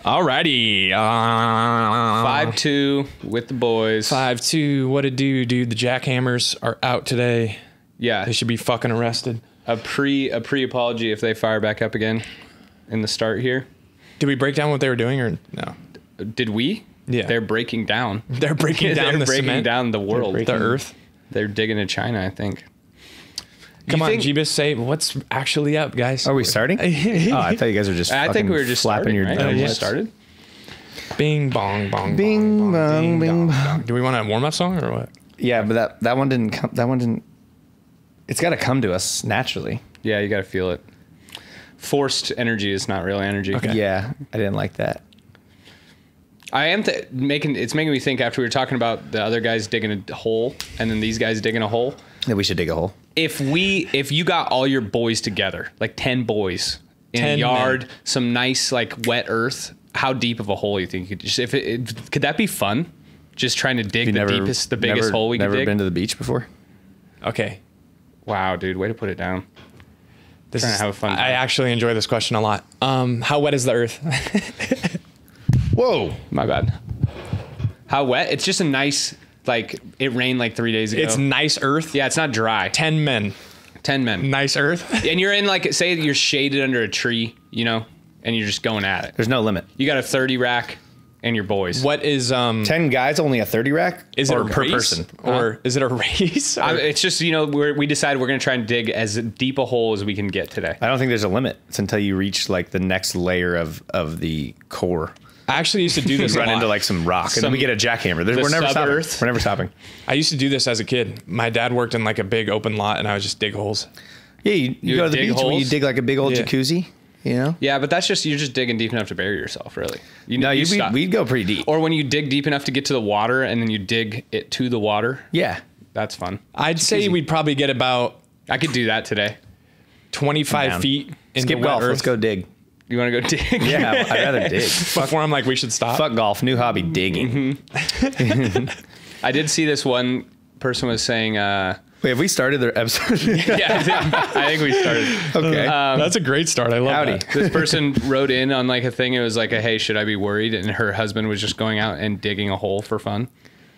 Alrighty. 5-2 with the boys. 5-2. What it do, dude? The jackhammers are out today. Yeah. They should be fucking arrested. A pre-apology if they fire back up again in the start here. Did we break down what they were doing or no? Did we? Yeah. They're breaking down. They're breaking down the breaking cement. down the world. The earth. They're digging to China, I think. Come on, Jeebus, say what's actually up, guys. Are we starting? Oh, I thought you guys were just. I think we were just flapping starting, your. right? Yeah. Just started. Bing bong bong. Bing bong bing bong. Do we want a warm up song or what? Yeah, but that one didn't come. That one didn't. It's got to come to us naturally. Yeah, you got to feel it. Forced energy is not real energy. Okay. Yeah, I didn't like that. I am making me think after we were talking about the other guys digging a hole and then these guys digging a hole. That we should dig a hole. If you got all your boys together, like 10 boys in 10 a yard, men. some nice like wet earth, how deep of a hole you think you could just, could that be fun? Just trying to dig the biggest hole we could dig? Never been to the beach before? Okay. Wow, dude, way to put it down. This Trying is, to have a fun time. I actually enjoy this question a lot. How wet is the earth? Whoa. My bad. How wet? It's just a nice, like, it rained like 3 days ago. It's nice earth. Yeah, it's not dry. 10 men. 10 men. Nice earth. And you're in, like, say you're shaded under a tree, you know, and you're just going at it. There's no limit. You got a 30 rack and your boys. What is 10 guys, only a 30 rack? Is it or a per race? person? Or is it a race? Or- It's just, you know, we decided we're going to try and dig as deep a hole as we can get today. I don't think there's a limit. It's until you reach like the next layer of the core. I actually used to do this a Run lot. into like some rock, and then we get a jackhammer. We're never stopping. sub-earth. We're never stopping. I used to do this as a kid. My dad worked in like a big open lot and I would just dig holes. Yeah, you go to the dig beach where you holes? dig like a big old Yeah. jacuzzi, you know? Yeah, but that's just, you're just digging deep enough to bury yourself, really. Stop. We'd go pretty deep. Or when you dig deep enough to get to the water and then you dig it to the water. Yeah. That's fun. I'd say we'd probably get about I could do that today. 25 Down. feet in Skip the wet golf. earth. Let's go dig. You want to go dig? Yeah, I'd rather dig. Before I'm like, we should stop. Fuck golf. New hobby, digging. I did see this one person was saying, Wait, have we started their episode? yeah, I think we started. Okay. That's a great start. I love Howdy. that. This person wrote in on like a thing. It was like, hey, should I be worried? And her husband was just going out and digging a hole for fun.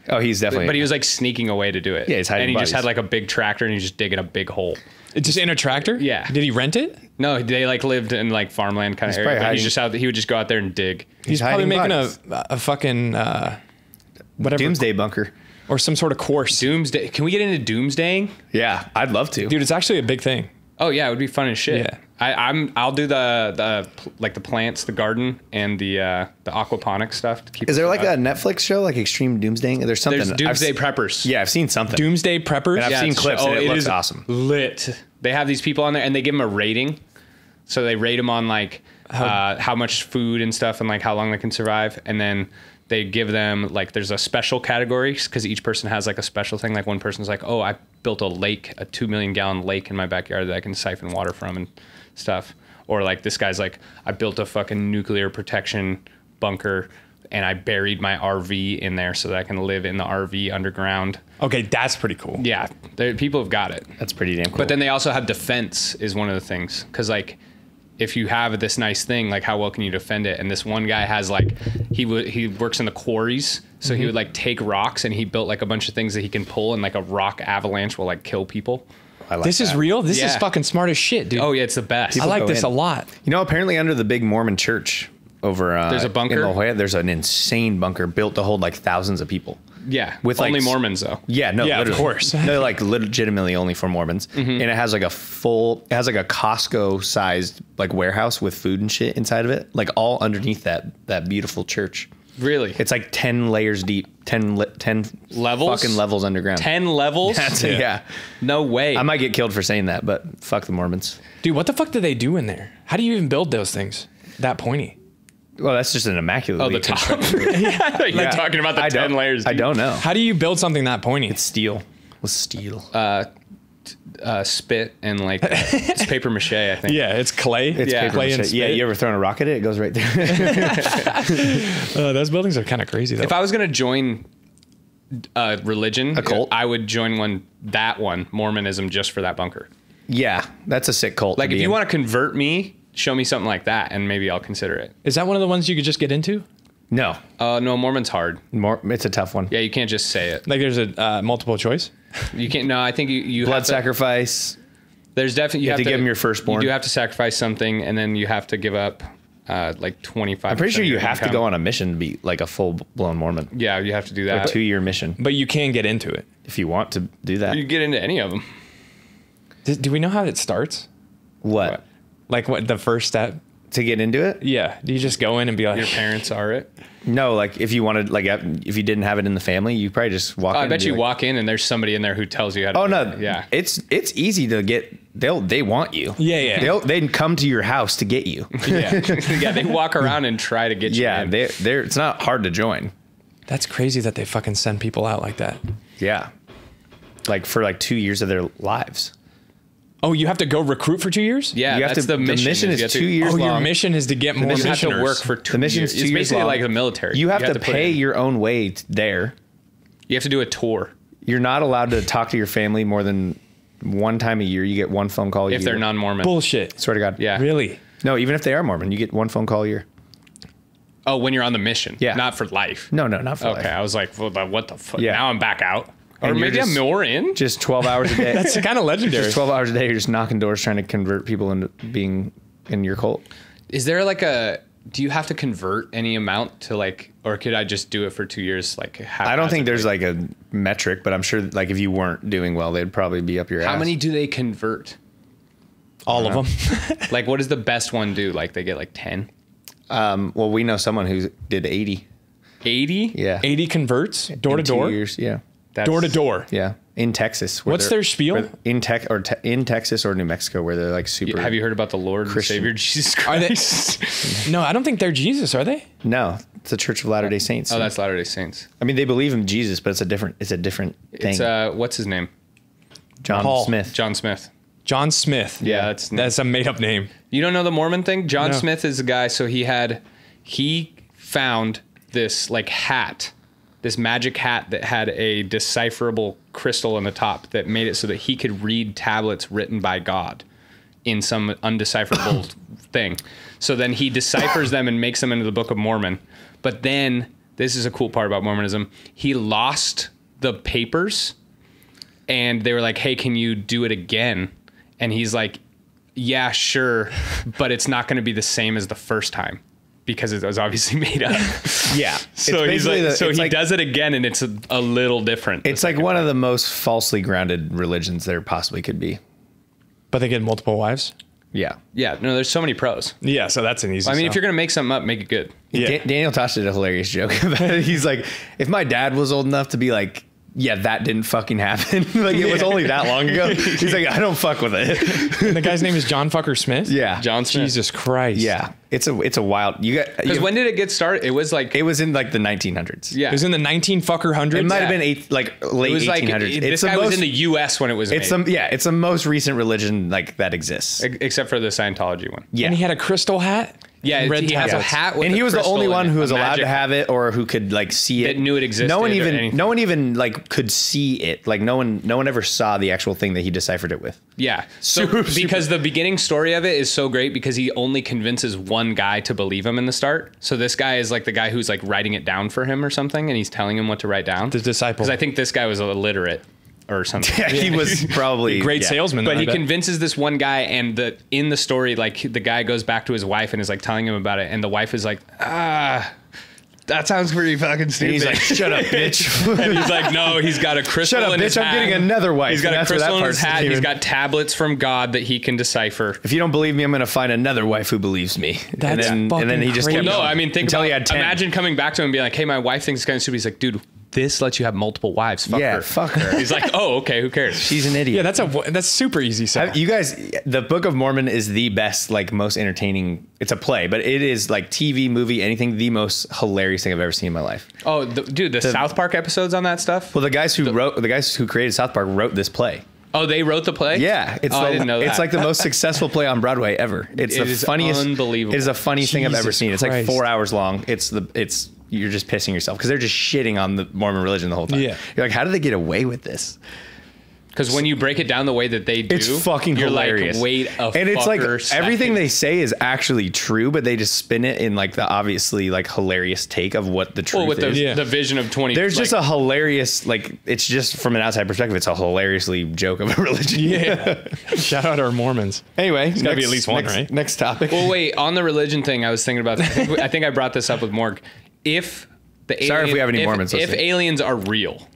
Oh, he's definitely. But he was like sneaking away to do it. Yeah, he's hiding And he just bodies. had like a big tractor and he was just digging a big hole. Just in a tractor? Yeah. Did he rent it? No, they like lived in like farmland kind of area. probably But hiding- he's just out. He would just go out there and dig. He's probably hiding making bodies. a fucking whatever Doomsday bunker. or some sort of course. Doomsday. Can we get into doomsdaying? Yeah, I'd love to. Dude, it's actually a big thing. Oh yeah, it would be fun as shit. Yeah. I'll do the like the plants, the garden, and the aquaponics stuff to keep. Is it there like a alive. Netflix show, like Extreme Doomsday? There's something. There's Doomsday I've, Preppers. Yeah, I've seen something. Doomsday preppers. And I've seen it's- clips and it looks is awesome. Lit. They have these people on there and they give them a rating. So they rate them on like how much food and stuff and like how long they can survive. And then they give them like, there's a special category because each person has like a special thing. Like one person's like, oh, I built a lake, a 2 million gallon lake in my backyard that I can siphon water from and stuff. Or like this guy's like, I built a fucking nuclear protection bunker and I buried my RV in there so that I can live in the RV underground. Okay, that's pretty cool. Yeah, people have got it. That's pretty damn cool. But then they also have defense is one of the things. Because, like, if you have this nice thing, like, how well can you defend it? And this one guy has, like, he works in the quarries. So he would, like, take rocks and he built, like, a bunch of things that he can pull and, like, a rock avalanche will, like, kill people. I like This is that. real? This is Yeah. fucking smart as shit, dude. Oh, yeah, it's the best. I like go this in. a lot. You know, apparently under the big Mormon church over There's a bunker? in La Jolla, there's an insane bunker built to hold like thousands of people. Yeah, With, only like, Mormons, though. Yeah, no, Yeah, of literally. course. No, like legitimately only for Mormons. And it has like it has like a Costco sized like warehouse with food and shit inside of it, like all underneath that beautiful church. Really? It's like 10 layers deep, 10 Levels? fucking levels underground. 10 levels? That's it, yeah. No way. I might get killed for saying that, but fuck the Mormons. Dude, what the fuck do they do in there? How do you even build those things that pointy? Well, that's just an immaculate. Oh, the top. You're talking about the 10 layers. I don't know. How do you build something that pointy? It's steel. With steel. Spit and like it's paper mache, I think. Yeah, it's clay. It's yeah. paper Clay and mache. Yeah, spit. you ever thrown a rock at it? It goes right there. Those buildings are kind of crazy, though. If I was gonna join a religion, A cult? I would join that one, Mormonism, just for that bunker. Yeah, that's a sick cult. Like, if you want to convert me show me something like that, and maybe I'll consider it. Is that one of the ones you could just get into? No, No, Mormon's hard. it's a tough one. Yeah, you can't just say it. Like there's a multiple choice? You can't. No, I think you Blood have to, sacrifice. There's definitely You have to give him your firstborn. You do have to sacrifice something, and then you have to give up like 25. I'm pretty sure you have to go on a mission to be like a full blown Mormon. Yeah, you have to do A that. 2-year mission But you can get into it. if you want to do that. You get into any of them. Do we know how it starts? What? Like what the first step? To get into it? Yeah. Do you just go in and be like, Your parents are it. No, like if you wanted, like if you didn't have it in the family, you probably just walk in. I and bet be you like, walk in and there's somebody in there who tells you how to. Oh do no, it. Yeah. It's easy to get. They want you. Yeah. They come to your house to get you. yeah. Yeah, they walk around and try to get you Yeah, in. they're. It's not hard to join. That's crazy that they fucking send people out like that. Yeah, like for like 2 years of their lives. Oh, you have to go recruit for 2 years? Yeah, You have that's to- the mission. the mission you is have to- 2 years Oh, your long. mission is to get more You have to missioners. work for 2 The mission's years. 2 It's years basically long. like the military. You have to put pay in. your own way there. You have to do a tour You're not allowed to talk to your family more than one time a year. You get one phone call a if year. they're non-Mormon. Bullshit. Swear to God. Yeah. Really? No, even if they are Mormon, you get one phone call a year. Oh, when you're on the mission. Yeah. Not for life. No, not for Okay, life. I was like, well, what the fuck? Yeah. Now I'm back out. Or And you're maybe I'm just- more in. Just 12 hours a day. That's kind of legendary. Just 12 hours a day. You're just knocking doors trying to convert people into being in your cult. Is there like do you have to convert any amount to like, or could I just do it for 2 years? Like, I don't think there's like a metric, but I'm sure like if you weren't doing well, they'd probably be up your ass. How many do they convert? All of them. Like, what does the best one do? Like, they get like 10? Well, we know someone who did 80. 80? Yeah. 80 converts door to In 2 door? years. Yeah. Door to door. Yeah. In Texas. What's their spiel? In Texas or New Mexico, where they're like super. Have you heard about the Lord Christian. and Savior Jesus Are they? Christ? No, I don't think they're Jesus, are they? No, it's the Church of Latter-day Saints. Oh, that's Latter-day Saints. I mean, they believe in Jesus, but it's a different thing. It's, what's his name? John Paul. Smith. John Smith. John Smith. Yeah, That's a made up name. You don't know the Mormon thing? John No. Smith is a guy. So he found this like hat, this magic hat that had a decipherable crystal on the top that made it so that he could read tablets written by God in some undecipherable thing. So then he deciphers them and makes them into the Book of Mormon. But then, this is a cool part about Mormonism, he lost the papers and they were like, hey, can you do it again? And he's like, yeah, sure, but it's not going to be the same as the first time because it was obviously made up. Yeah. So he's like, he does it again, and it's a little different. It's like one of the most falsely grounded religions there possibly could be. But they get multiple wives? Yeah. Yeah, no, there's so many pros. Yeah, so that's an easy I mean, sell. if you're gonna make something up, make it good. Yeah. Daniel Tosh did a hilarious joke about it. He's like, if my dad was old enough to be like, yeah, that didn't fucking happen. Like it was only that long ago. He's like, I don't fuck with it. And the guy's name is John Fucker Smith? Yeah. John Smith. Jesus Christ. Yeah. It's a wild. Because when did it get started? It was like, it was in like the 1900s. yeah, It was in the 1900s? It might have Yeah. been late it was like 1800s. this guy was in the U.S. when it was It's made, it's the most recent religion like that exists. except for the Scientology one. Yeah. And he had a crystal hat? Yeah, Red he has a tablets. hat, with And a he was the crystal only in one it, who was a allowed to magic have it or who could like see it. That knew it existed No one or even anything. no one even like could see it. Like no one ever saw the actual thing that he deciphered it with. Yeah. So Super- because the beginning story of it is so great because he only convinces one guy to believe him in the start. So this guy is like the guy who's like writing it down for him or something, and he's telling him what to write down. The disciple. Because I think this guy was illiterate or something. Yeah, he was probably Great yeah. salesman. But I he bet. convinces this one guy, and in the story, like the guy goes back to his wife and is like telling him about it, and the wife is like, that sounds pretty fucking And stupid. he's like, shut up, bitch. And he's like, no, he's got a crystal Shut up, in his bitch, I'm hat. getting another wife. He's got And a that's where that crystal in his part's hat. He's even- got tablets from God that he can decipher. If you don't believe me, I'm gonna find another wife who believes me. That's and then he just fucking kept crazy. No, going I mean, think until about he had 10. imagine coming back to him and being like, hey, my wife thinks it's kind of stupid. He's like, dude, this lets you have multiple wives. Fuck Yeah, her. fuck her. He's like, oh, okay, who cares? She's an idiot. Yeah, that's super easy sell. You guys, the Book of Mormon is the best, like most entertaining. It's a play, but it is like TV, movie, anything, the most hilarious thing I've ever seen in my life. Oh, dude, the South Park episodes on that stuff? Well, the guys who created South Park wrote this play. Oh, they wrote the play? Yeah, I didn't know that. It's like the most successful play on Broadway ever. It's It the is funniest, unbelievable. It is the funniest thing I've ever Jesus seen. It's like Christ. 4 hours long. You're just pissing yourself because they're just shitting on the Mormon religion the whole time. Yeah. You're like, how did they get away with this? Because when you break it down the way that they do, It's fucking you're hilarious. like, wait a And it's like second. everything they say is actually true, but they just spin it in like the obviously like hilarious take of what the truth Well, with is. the vision of 20. There's like, just a hilarious, like, it's just from an outside perspective, it's a hilariously joke of a religion. Yeah. Shout out our Mormons. Anyway, There's gotta be at least one, right? Next topic. Well, wait, on the religion thing, I was thinking about this. I think I brought this up with Morg. If the Sorry if we have any Mormons If listening. aliens are real.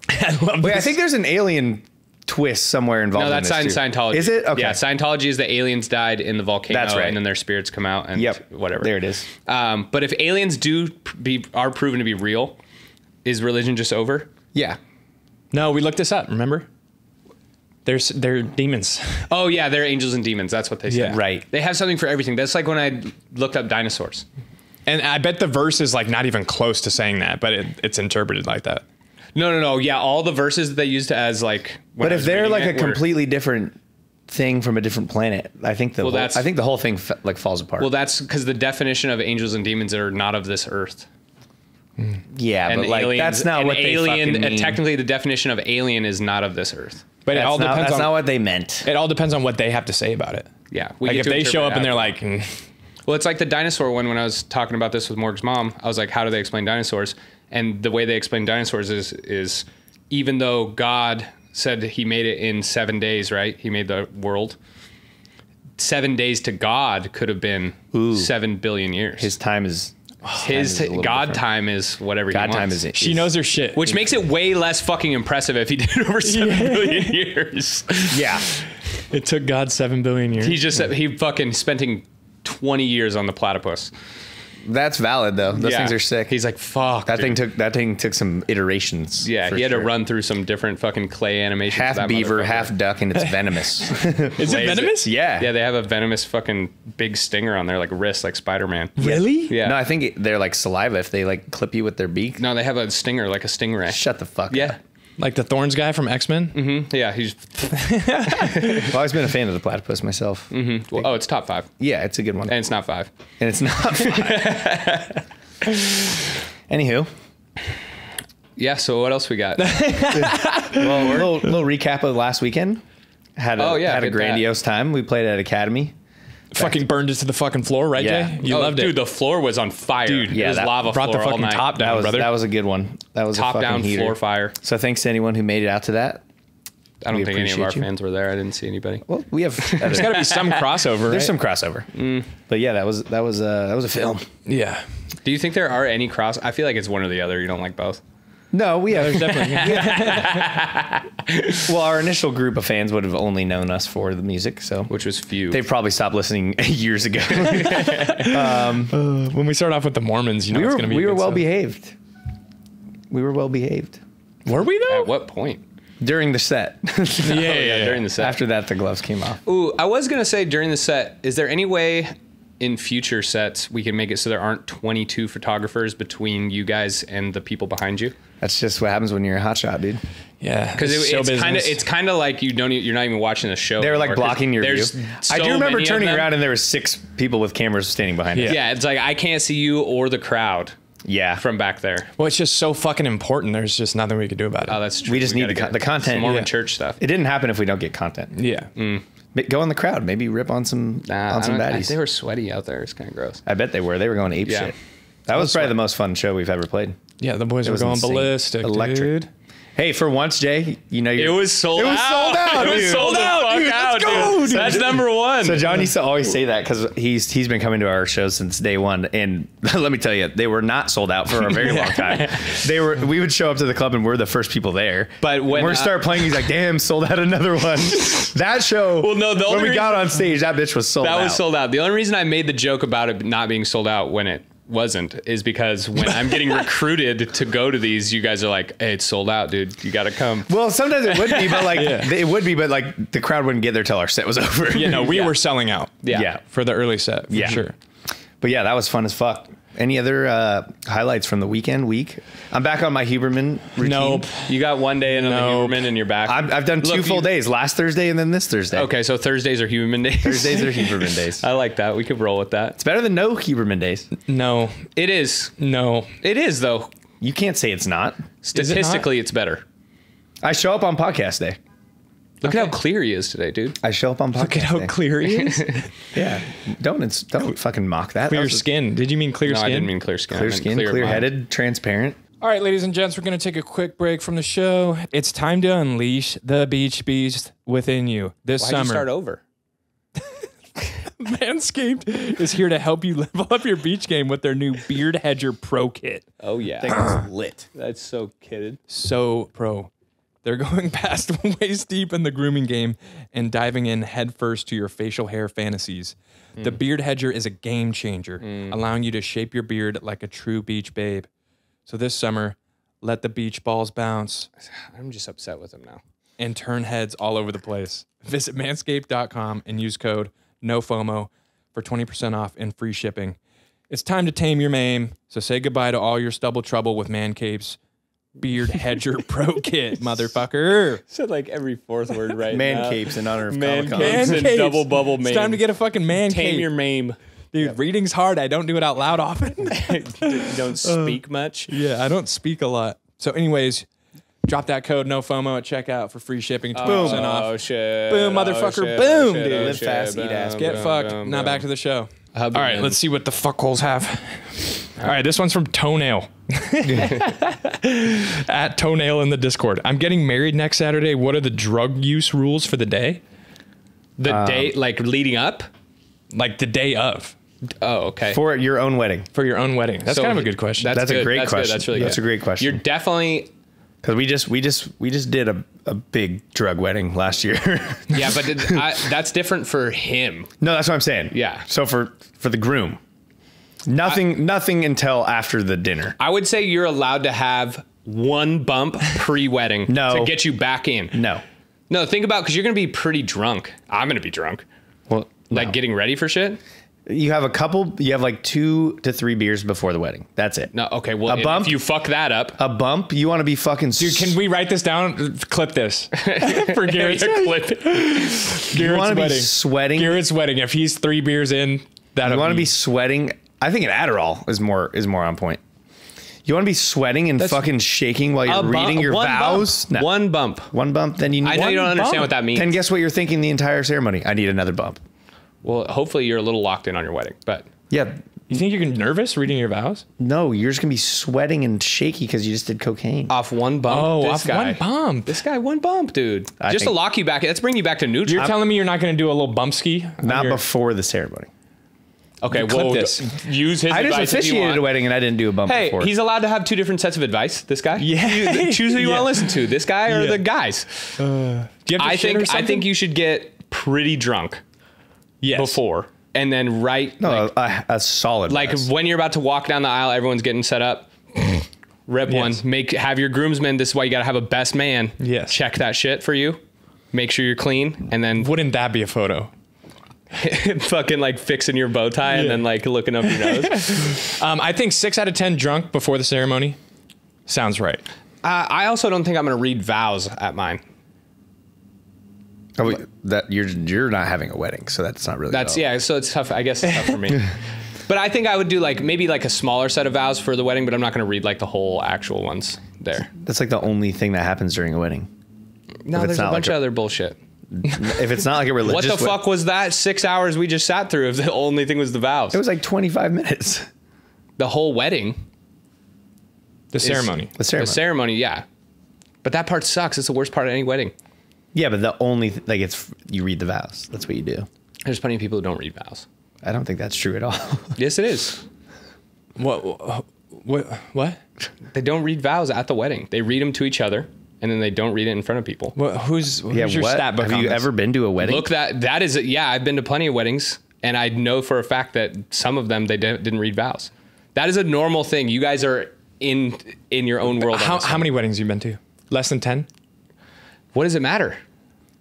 Wait, I think there's an alien twist somewhere involved. No, that's in this too. Scientology. Is it? Okay. Yeah, Scientology is the aliens died in the volcano, That's right. and then their spirits come out and whatever. There it is. But if aliens are proven to be real, is religion just over? Yeah. No, we looked this up. Remember? They're demons. Oh yeah, they're angels and demons. That's what they say. Yeah. Right. They have something for everything. That's like when I looked up dinosaurs. And I bet the verse is like not even close to saying that, but it's interpreted like that. No. Yeah, all the verses that they used as like. But if they're like a completely different thing from a different planet, I think the whole thing like falls apart. Well, that's because the definition of angels and demons are not of this earth. yeah, but like that's not what they fucking mean. Technically, the definition of alien is not of this earth. But it all depends That's on not what they meant. it all depends on what they have to say about it. Yeah, Like if they show up and they're like, well, it's like the dinosaur one. When I was talking about this with Morg's mom, I was like, "How do they explain dinosaurs?" And the way they explain dinosaurs is even though God said he made it in 7 days, right? He made the world. 7 days to God could have been 7 billion years. His time is God time is whatever God he time wants. is she knows her shit. Which makes it way less fucking impressive if he did it over 7 billion years. yeah. It took God 7 billion years. He fucking spending 20 years on the platypus. That's valid though. Those Yeah. things are sick. He's like, fuck. that dude. thing took some iterations. Yeah, for he had to sure. run through some different fucking clay animations. half that beaver, motherfucker. half duck, and it's venomous. Is it venomous? Yeah. Yeah, they have a venomous fucking big stinger on their like wrist, like Spider-Man. Really? Yeah. No, I think they're like saliva if they like clip you with their beak. No, they have a stinger, like a stingray. Shut the fuck Yeah. up. Like the Thorns guy from X-Men? Yeah, he's. I've always been a fan of the platypus myself. Well, it's top 5, Yeah, it's a good one. and it's not 5. And it's not Anywho, Yeah. So what else we got? well, little recap of last weekend. Had a hit that. grandiose time. We played at Academy. Fucking burned it to the fucking floor, right, Yeah. Jay? You loved dude, it. the floor was on fire. Dude, it yeah, was that lava brought the floor all fucking night. top down, brother. That was a good one. That was Top a fucking down heater. floor fire. So thanks to anyone who made it out to that. I don't We think any of our appreciate you. fans were there. I didn't see anybody. Well, we have. There's got to be some crossover, There's right? some crossover, but yeah, that was a film. Yeah. Do you think there are any cross? I feel like it's one or the other. You don't like both. No, we have. Definitely. Well, our initial group of fans would have only known us for the music, so Which was few. they probably stopped listening years ago. When we start off with the Mormons, you know it's going to be we a were good well stuff. behaved. We were well behaved Were we though? At what point? during the set. Yeah. During the set. After that, the gloves came off. Ooh, I was gonna say during the set, is there any way in future sets we can make it so there aren't 22 photographers between you guys and the people behind you? That's just what happens when you're a hotshot, dude. Yeah. Because it's kind of like you're not even watching the show. They were like anymore, 'cause blocking your view. there's I so do remember many of turning them. around and there were 6 people with cameras standing behind us. Yeah, it's like I can't see you or the crowd Yeah. from back there. Well, it's just so fucking important. There's just nothing we could do about it. Oh, that's true. We just need gotta the get content. some Mormon Yeah. church stuff. It didn't happen if we don't get content. Yeah. Go in the crowd. Maybe rip on some baddies. They were sweaty out there. It's kind of gross. I bet they were. They were going ape Yeah. shit. That was probably the most fun show we've ever played. Yeah, the boys were was going insane. ballistic, Electric. dude. Hey, for once, Jay, you know It was sold out. It was sold out, It was dude. sold out, Dude, let's go, dude. That's number one. So John used to always say that because he's been coming to our shows since day one, and let me tell you, they were not sold out for a very long time. We would show up to the club and we're the first people there. But when we start playing, he's like, "Damn, sold out another one." That show. Well, no, the when only we got on stage, that bitch was sold out. That was sold out. The only reason I made the joke about it not being sold out when it wasn't is because when I'm getting recruited to go to these, you guys are like, "Hey, it's sold out, dude. You got to come." Well, sometimes it would be, but like it would be, but like the crowd wouldn't get there till our set was over. Yeah, no, we were selling out. Yeah. For the early set, for sure. But yeah, that was fun as fuck. Any other highlights from the week? I'm back on my Huberman routine. Nope. You got one day in on the Nope. Huberman and you're back. I've done 2 full days. Last Thursday and then this Thursday. Okay, so Thursdays are Huberman days. Thursdays are Huberman days. I like that. We could roll with that. It's better than no Huberman days. No. It is. No. It is though. You can't say it's not. Statistically, it's better. I show up on podcast day. Look at how clear he is today, dude. I show up on podcast. Look at how clear he is. Yeah. Don't fucking mock that. Clear That was skin. Did you mean clear No, skin? I didn't mean clear skin. clear skin, clear-headed, transparent. All right, ladies and gents, we're going to take a quick break from the show. It's time to unleash the beach beast within you this Why'd summer. you start over? Manscaped is here to help you level up your beach game with their new Beard Hedger Pro Kit. Oh, yeah. Thing was lit. That's so kidded. So pro. They're going past waist deep in the grooming game and diving in headfirst to your facial hair fantasies. The Beard Hedger is a game changer, allowing you to shape your beard like a true beach babe. So this summer, let the beach balls bounce I'm just upset with him now. and turn heads all over the place. Visit manscaped.com and use code NOFOMO for 20% off and free shipping. It's time to tame your mane, so say goodbye to all your stubble trouble with Manscaped's Beard Hedger Pro Kit, motherfucker. Said like every fourth word right Man now. capes in honor of Man Comic-Con. capes. Man and capes. double bubble It's mane. time to get a fucking man Tame cape. your mame. Dude, reading's hard. I don't do it out loud often. You don't speak much. Yeah, I don't speak a lot. So anyways, drop that code NOFOMO at checkout for free shipping, 20% off. Oh, shit. Boom, motherfucker. shit, Boom, shit, dude. Live fast, eat ass. Get fucked. Now back to the show. All All right, let's see what the fuckholes have. All right, this one's from Toenail. At Toenail in the Discord. I'm getting married next Saturday. What are the drug use rules for the day? The day, like leading up? Like the day of. Oh, okay. For your own wedding. For your own wedding. That's So kind of a good question. That's a good. great That's question. Good. That's really That's good. a great question. You're definitely... Because we just did a big drug wedding last year. Yeah, but that's different for him. No, that's what I'm saying. Yeah. So for the groom, nothing until after the dinner. I would say you're allowed to have one bump pre-wedding No. to get you back in. No. Think about, because you're going to be pretty drunk. I'm going to be drunk. Well, Like getting ready for shit? you have like 2 to 3 beers before the wedding. That's it. No, okay, well, A bump? if you fuck that up... A bump, you want to be fucking. Dude, can we write this down? Clip this. For Garrett's, You want to be wedding. sweating. Garrett's wedding. If he's 3 beers in, that'll You want to be sweating. I think an Adderall is more on point. You want to be sweating and fucking shaking while you're reading your vows. Bump. No. One bump. One bump, then you need I know one you don't understand bump. what that means. Then guess what you're thinking the entire ceremony? I need another bump. Well, hopefully you're a little locked in on your wedding, but... Yeah. You think you're nervous reading your vows? No, you're just gonna be sweating and shaky because you just did cocaine. Off one bump. Oh, this off guy. one bump. This guy, one bump, dude. I Just to think- lock you back. Let's bring you back to neutral. You're telling me you're not going to do a little bump ski? Not before the ceremony. Okay, clip well, this. use his I just advice if you officiated want. a wedding and I didn't do a bump Hey, before. he's allowed to have 2 different sets of advice. This guy. Yeah. Choose who you want Yeah. to listen to. This guy or Yeah. the guys. Do you have to I shit or think something? you should get pretty drunk Yes. before, and then no, a solid. like glass. when you're about to walk down the aisle, everyone's getting set up. Rip Yes. one. Have your groomsmen. This is why you got to have a best man. Yes. Check that shit for you. Make sure you're clean, and then Wouldn't that be a photo? fucking like fixing your bow tie and then like looking up your nose. I think 6 out of 10 drunk before the ceremony sounds right. I also don't think I'm going to read vows at mine. Oh, that you're not having a wedding, so that's not really. Yeah. So it's tough. I guess it's tough for me. But I think I would do like maybe like a smaller set of vows for the wedding, but I'm not going to read like the whole actual ones there. That's like the only thing that happens during a wedding. No, If it's there's a not bunch like of other bullshit. If it's not like a religious. What the fuck was that? 6 hours we just sat through if the only thing was the vows? It was like 25 minutes. The whole wedding. The ceremony. The ceremony. The ceremony, yeah. But that part sucks. It's the worst part of any wedding. Yeah, but the only like it's you read the vows. That's what you do. There's plenty of people who don't read vows. I don't think that's true at all. Yes, it is. What? They don't read vows at the wedding. They read them to each other, and then they don't read it in front of people. Who's your stat book Have on you this? ever been to a wedding? Look, that is, yeah, I've been to plenty of weddings, and I know for a fact that some of them, they didn't read vows. That is a normal thing. You guys are in your own world. How many weddings have you been to? Less than 10? What does it matter?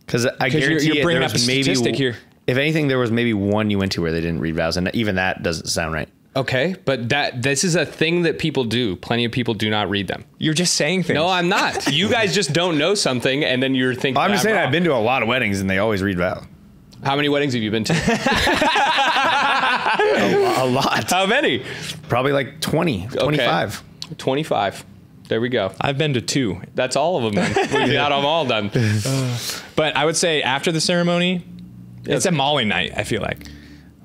Because I guarantee you're bringing there up was a statistic here. If anything, there was maybe one you went to where they didn't read vows, and even that doesn't sound right. Okay, but this is a thing that people do. Plenty of people do not read them. You're just saying things. No, I'm not. You guys just don't know something, and then you're thinking. I'm just saying wrong. I've been to a lot of weddings, and they always read vows. How many weddings have you been to? A lot. How many? Probably like 20, 25. 25. There we go. I've been to 2. That's all of them then. We got them all done. But I would say after the ceremony, it's a Molly night, I feel like.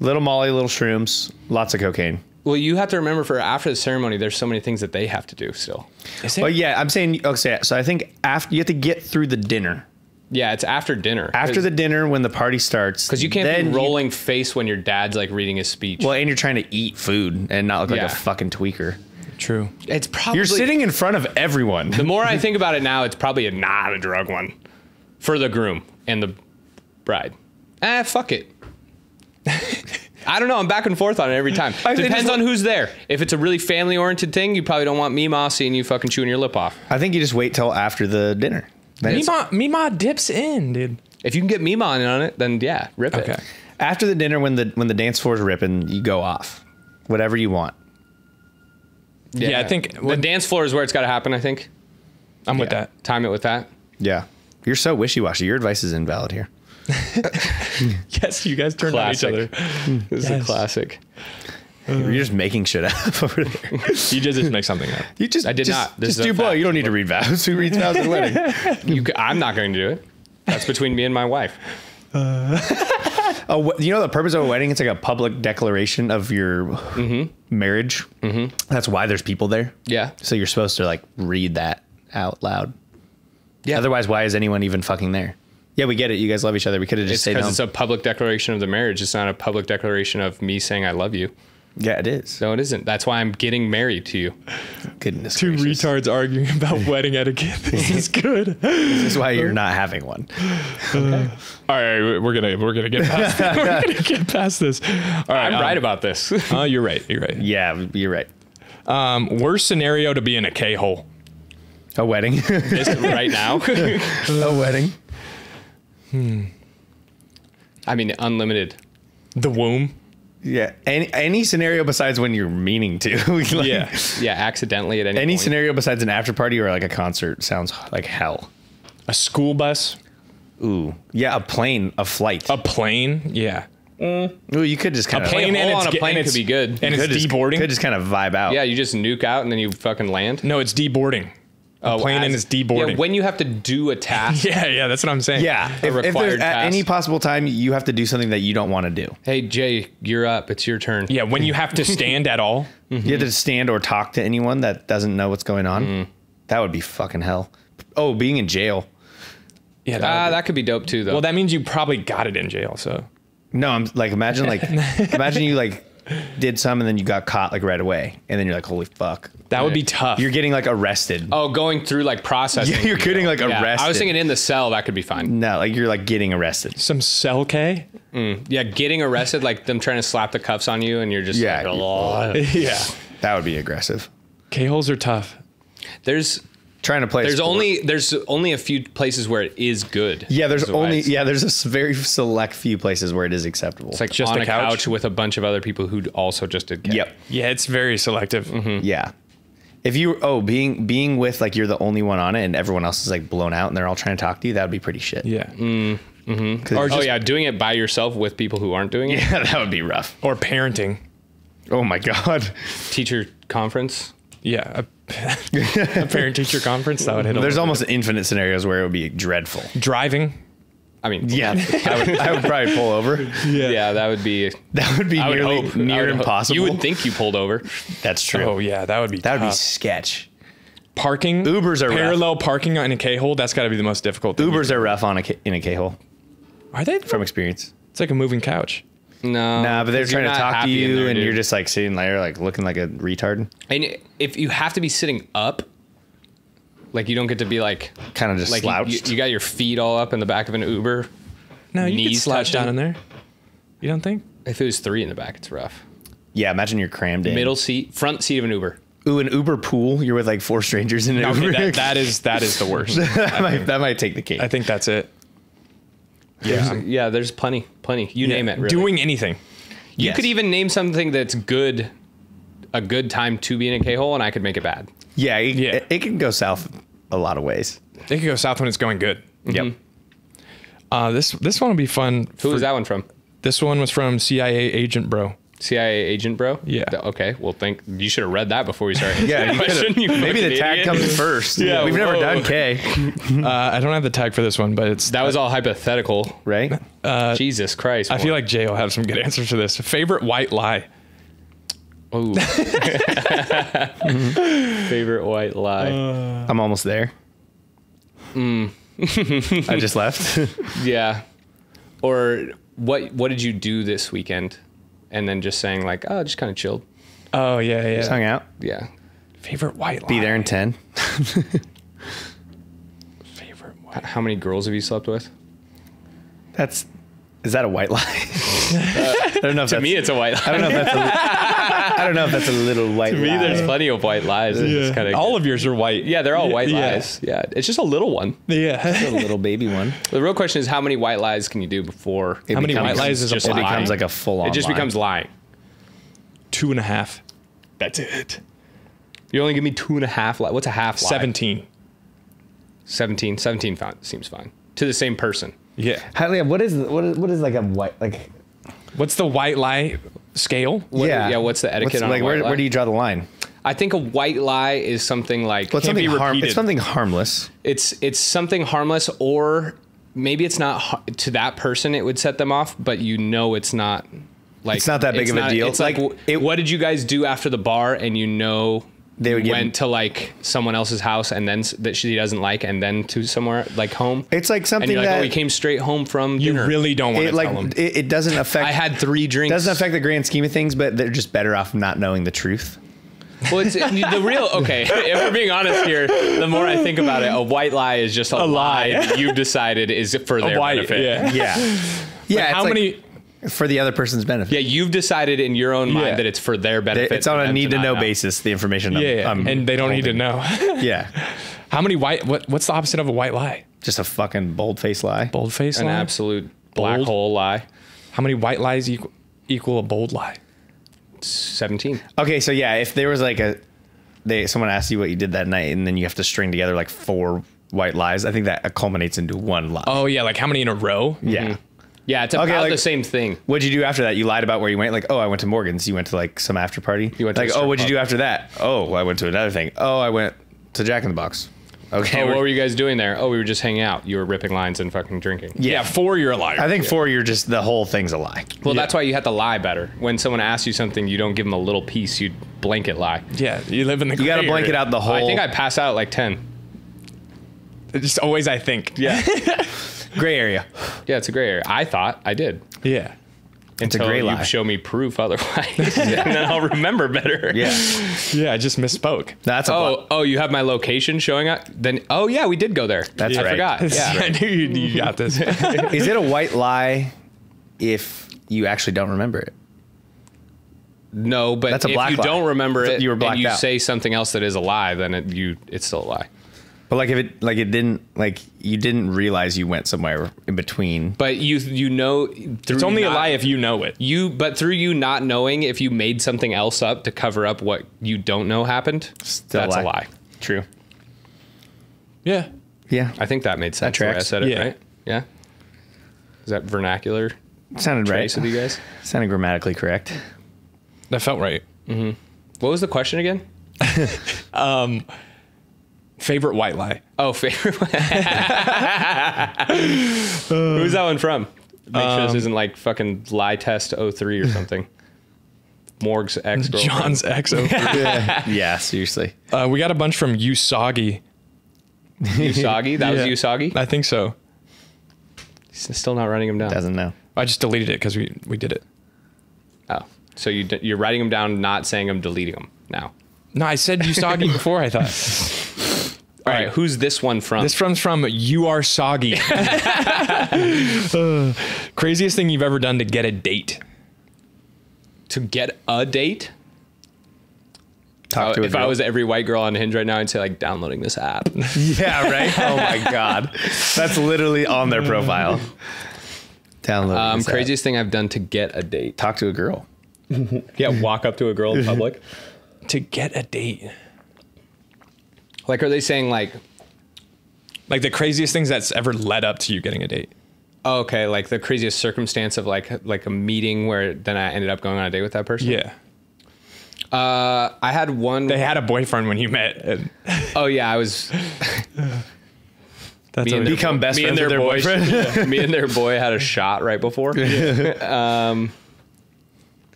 Little Molly, little shrooms, lots of cocaine. Well, you have to remember for after the ceremony, there's so many things that they have to do still. Well, yeah, I'm saying, okay, so I think after you have to get through the dinner. Yeah, it's after dinner. After the dinner, when the party starts. Because you can't be rolling face when your dad's like reading his speech. Well, and you're trying to eat food and not look like a fucking tweaker. True. It's probably... You're sitting in front of everyone. The more I think about it now, it's probably not a drug one. For the groom and the bride. Fuck it. I don't know. I'm back and forth on it every time. Depends on who's there. If it's a really family-oriented thing, you probably don't want Meemaw seeing you fucking chewing your lip off. I think you just wait till after the dinner. Meemaw dips in, dude. If you can get Meemaw in on it, then yeah, rip it. After the dinner, when the dance floor is ripping, you go off. Whatever you want. Yeah, I think... The dance floor is where it's got to happen, I think. I'm with that. Time it with that. Yeah. You're so wishy-washy. Your advice is invalid here. Yes, you guys turned on each other. This is a classic. You're just making shit up over there. You just make something up. You just I did not. This Just is a do blow. fact. You don't need to read vows. Who reads vows at a wedding? I'm not going to do it. That's between me and my wife. Oh, you know the purpose of a wedding? It's like a public declaration of your marriage. Mm-hmm. That's why there's people there. Yeah. So you're supposed to like read that out loud. Yeah. Otherwise, why is anyone even fucking there? Yeah, we get it. You guys love each other. We could have just stayed Because home. it's a public declaration of the marriage. It's not a public declaration of me saying I love you. Yeah, it is. No, it isn't. That's why I'm getting married to you. Goodness Two gracious. retards arguing about wedding etiquette. This is good. This is why you're not having one. Okay. All right, we're gonna get past. We're gonna get past this. All right, I'm right about this. Oh, you're right. You're right. Yeah, you're right. Worst scenario to be in a K-hole. A wedding. Right now. A wedding. I mean, unlimited. The womb. Yeah. Any scenario besides when you're meaning to. Like, Yeah. Yeah, accidentally at any Any point. scenario besides an after party or like a concert sounds like hell. A school bus. Ooh. Yeah, a plane, a flight. A plane. Yeah. Ooh, you could just kind of plane and on a it's- plane and could be good. And it's deboarding. Could just kind of vibe out. Yeah, you just nuke out and then you fucking land. No, it's deboarding. A plane and it's deboarding. Yeah, when you have to do a task. Yeah, that's what I'm saying. Yeah. If required there's at task. any possible time you have to do something that you don't want to do. Hey, Jay, you're up. It's your turn. Yeah, when you have to stand at all. You have to stand or talk to anyone that doesn't know what's going on. That would be fucking hell. Oh, being in jail. Yeah, That could be dope too, though. well, that means you probably got it in jail. So No, I'm like imagine you like did some and then you got caught like right away and then you're like, holy fuck. that would be tough. You're getting like arrested. Oh, going through like processing. Yeah, you're getting like Yeah, arrested. I was thinking in the cell, that could be fine. No, like you're like getting arrested. Some cell K. Yeah, getting arrested, like them trying to slap the cuffs on you and you're just Yeah. like, "Oh." Yeah, That would be aggressive. K-holes are tough. There's Trying to play. there's sport. only a few places where it is good. Yeah, there's is why only it's- there's a very select few places where it is acceptable. It's like Just on a a couch? couch with a bunch of other people who also just did K. Yep. Yeah, it's very selective. Yeah. If you being with like you're the only one on it and everyone else is like blown out and they're all trying to talk to you, that would be pretty shit. Yeah, Or Oh yeah, doing it by yourself with people who aren't doing it. yeah, that would be rough. or parenting. Oh my god. Teacher conference. Yeah, a parent-teacher conference that would hit. There's almost infinite scenarios where it would be dreadful. driving. I mean, Yeah, I would probably pull over. yeah, that would be. That would be I would nearly hope. near I would hope. impossible. You would think you pulled over. That's true. Oh yeah, that would be. That would be tough. sketch. Parking. Ubers are rough. parallel parking in a K-hole. That's got to be the most difficult thing. Ubers are rough on in a K-hole Are they? from experience. It's like a moving couch. No, Nah, but they're 'cause you're trying to not talk to happy in you there, and dude. you're just like sitting there like looking like a retard. And if you have to be sitting up, like you don't get to be like Kind of just like slouched. you got your feet all up in the back of an Uber. No, you can Knees slouch touching. down in there. You don't think? If it was 3 in the back, it's rough. Yeah, imagine you're crammed in. Middle seat, front seat of an Uber. Ooh, an Uber pool. You're with like 4 strangers in an Uber. Okay, that is the worst. that might take the cake. I think that's it. Yeah. Yeah, there's plenty. You name it. Really. Doing anything. You Yes. could even name something that's good, a good time to be in a K-hole, and I could make it bad. Yeah, Yeah. it can go south a lot of ways. It could go south when it's going good. Yep. This one will be fun. Who was that one from? This one was from CIA Agent Bro. CIA agent, bro? Yeah. Okay. Well, you should have read that before we started. Yeah, maybe the tag comes first. Yeah, we've never done K, I don't have the tag for this one, but That was all hypothetical. right? Jesus Christ. I feel like Jay will have some good answers for this. Favorite white lie. Ooh. Favorite white lie. I'm almost there. I just left. Yeah. Or what did you do this weekend? And then just saying like, oh, just kind of chilled. Oh, yeah. Just hung out. Yeah. Favorite white lie. Be there in 10. Favorite white How many girls have you slept with? Is that a white lie? I don't know if To me, it's a white lie. I don't know if that's a little white To me, lie. there's plenty of white lies. It's kinda, All of yours are white. yeah, they're all white Yeah. lies. Yeah. It's just a little one. Yeah. a little baby one. The real question is how many white lies can you do before It How many becomes- white lies is a just It lie? becomes like a full-on it just lie. becomes lying? 2.5. That's it. You only give me 2.5 lies. What's a half lie? 17. 17 seems fine. To the same person. Yeah. What is like a white, like, What's the white lie scale? What's the etiquette on a white lie? where do you draw the line? I think a white lie is something like Well, it's Can't be something repeated. it's something harmless. it's something harmless, or maybe it's not to that person it would set them off, but it's not like It's not that big of a deal. It's like, what did you guys do after the bar? And They would went to like someone else's house and then that she doesn't like, and then to somewhere like home. It's like something and you're like, that we came straight home from You dinner. really don't want to tell them. it doesn't affect. I had 3 drinks. doesn't affect the grand scheme of things, but they're just better off not knowing the truth. Well, it's the real. Okay, if we're being honest here, the more I think about it, a white lie is just a lie that you've decided is for their benefit. Yeah. Yeah, yeah. How many? for the other person's benefit? Yeah, you've decided in your own mind that it's for their benefit. It's on for a them need to not know basis. The information. And they don't need to know. Yeah, How many white? What's the opposite of a white lie? just a fucking bold face lie. Bold face An lie. absolute black Bold? hole lie. How many white lies equal a bold lie? 17. Okay, so yeah, if there was like someone asked you what you did that night, and then you have to string together like 4 white lies, I think that culminates into one lie. Oh yeah, like how many in a row? Yeah. Yeah, it's about like- the same thing. What'd you do after that? You lied about where you went. Like, oh, I went to Morgan's. You went to like some after party. You went to like, a strip oh, what'd you club. do after that? Oh, I went to another thing. Oh, I went to Jack in the Box. Okay. Oh, what were you guys doing there? Oh, we were just hanging out. You were ripping lines and fucking drinking. Yeah, 4 you're a liar. I think 4, you're just the whole thing's a lie. Well, that's why you have to lie better. When someone asks you something, you don't give them a little piece. You blanket lie. Yeah, you live in the. You got to gray blanket area. out the whole. I think I pass out at like 10. It's just always I think. Yeah. gray area. Yeah, it's a gray area. I thought I did. Yeah. It's a Until gray you lie. show me proof otherwise. And then I'll remember better. Yeah. Yeah, I just misspoke. That's a. Oh, you have my location showing up? Then, oh yeah, we did go there. That's I right. forgot. Yeah. I knew you got this. Is it a white lie if you actually don't remember it? No, but That's a if black you lie. don't remember it You were blacked and you out. say something else that is a lie, then it's still a lie. But like if it didn't, like you didn't realize you went somewhere in between. But you know through It's only a not- lie if you know it. But through you not knowing, if you made something else up to cover up what you don't know happened, Still that's a lie. True. Yeah. Yeah. I think that made sense. That The way I tracks. said it, Yeah. right? Yeah. Is that vernacular Sounded right. trace with you guys? Sounded grammatically correct. That felt right. What was the question again? Favorite white lie. Oh, favorite. Who's that one from? Make sure this isn't like fucking lie test 03 or something. Morg's ex girlfriend. John's ex. over. Yeah, seriously. We got a bunch from Usagi. Usagi. That Yeah. was Usagi. I think so. He's still not writing him down. Doesn't know. I just deleted it because we did it. Oh, so you're writing them down, not saying them, deleting them now. No, I said Usagi before. I thought. All right, who's this one from? This one's from You Are Soggy. Craziest thing you've ever done to get a date. To get a date? Talk to a If girl. I was every white girl on Hinge right now, I'd say like downloading this app. Yeah, right? Oh my God. That's literally on their profile. Download. this app. Craziest thing I've done to get a date. Talk to a girl. Yeah, walk up to a girl in public. To get a date. Like, are they saying like, Like the craziest things that's ever led up to you getting a date. Oh, okay, like the craziest circumstance of like a meeting where then I ended up going on a date with that person. Yeah. I had one. They had a boyfriend when you met. And Oh yeah, I was. that's Me and always- Become best friends with their boyfriend. Yeah, me and their boy had a shot right before. There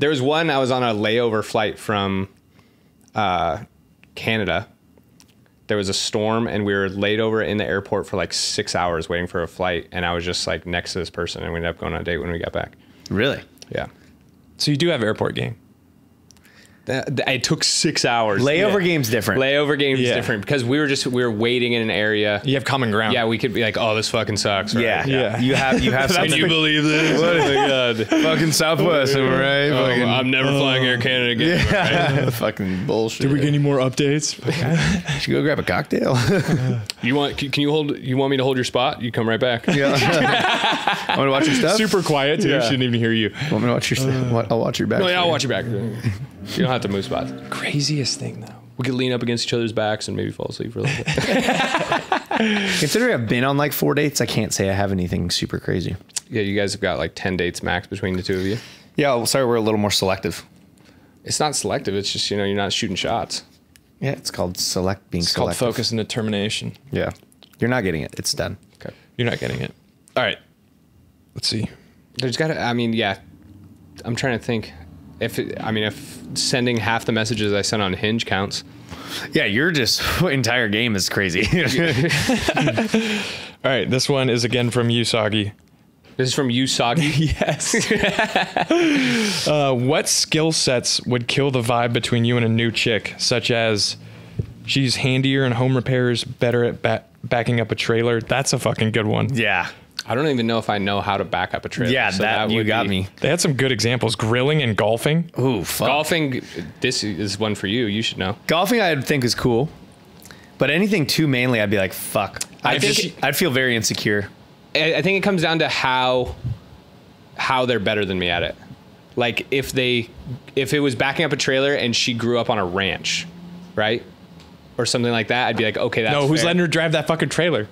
was one. I was on a layover flight from Canada. There was a storm, and we were laid over in the airport for like 6 hours waiting for a flight. And I was just like next to this person, and we ended up going on a date when we got back. Really? Yeah, So you do have airport game. it took 6 hours. Layover game's different. Layover game is Yeah. different because we were waiting in an area. You have common ground. Yeah, we could be like, oh, this fucking sucks. Right? Yeah. Yeah. You have Can something. you believe this? Oh my god. Fucking Southwest, am I right? Oh, Fucking- I'm never flying Air Canada again. yeah. Fucking bullshit. any more updates? Should we go grab a cocktail? You want me to hold your spot? You come right back. yeah. I want to watch your stuff. Super quiet too. Yeah. Shouldn't even hear you. Want me to watch your stuff? I'll watch your back. No, yeah, I'll watch your back. You don't have to move spots. Craziest thing though. We could lean up against each other's backs and maybe fall asleep for a little bit. Considering I've been on like 4 dates, I can't say I have anything super crazy. Yeah, you guys have got like 10 dates max between the two of you. Yeah, well, sorry, we're a little more selective. It's not selective. It's just, you're not shooting shots. Yeah, it's called being It's called selective. focus and determination. Yeah. You're not getting it. It's done. Okay. You're not getting it. All right. Let's see. There's got to, yeah. I'm trying to think. If sending half the messages I sent on Hinge counts. Yeah, you're just entire game is crazy. All right. This one is again from Usagi. This is from Usagi. Yes. What skill sets would kill the vibe between you and a new chick, such as she's handier in home repairs, better at backing up a trailer? That's a fucking good one. yeah. I don't even know if I know how to back up a trailer. Yeah, so that you would got be- me. They had some good examples. Grilling and golfing. Ooh, fuck. Golfing, this is one for you. You should know. Golfing I'd think is cool. But anything too mainly, I'd be like, fuck. I'd feel very insecure. I think it comes down to how they're better than me at it. Like if it was backing up a trailer and she grew up on a ranch, right? Or something like that, I'd be like, okay, that's No, who's fair. letting her drive that fucking trailer?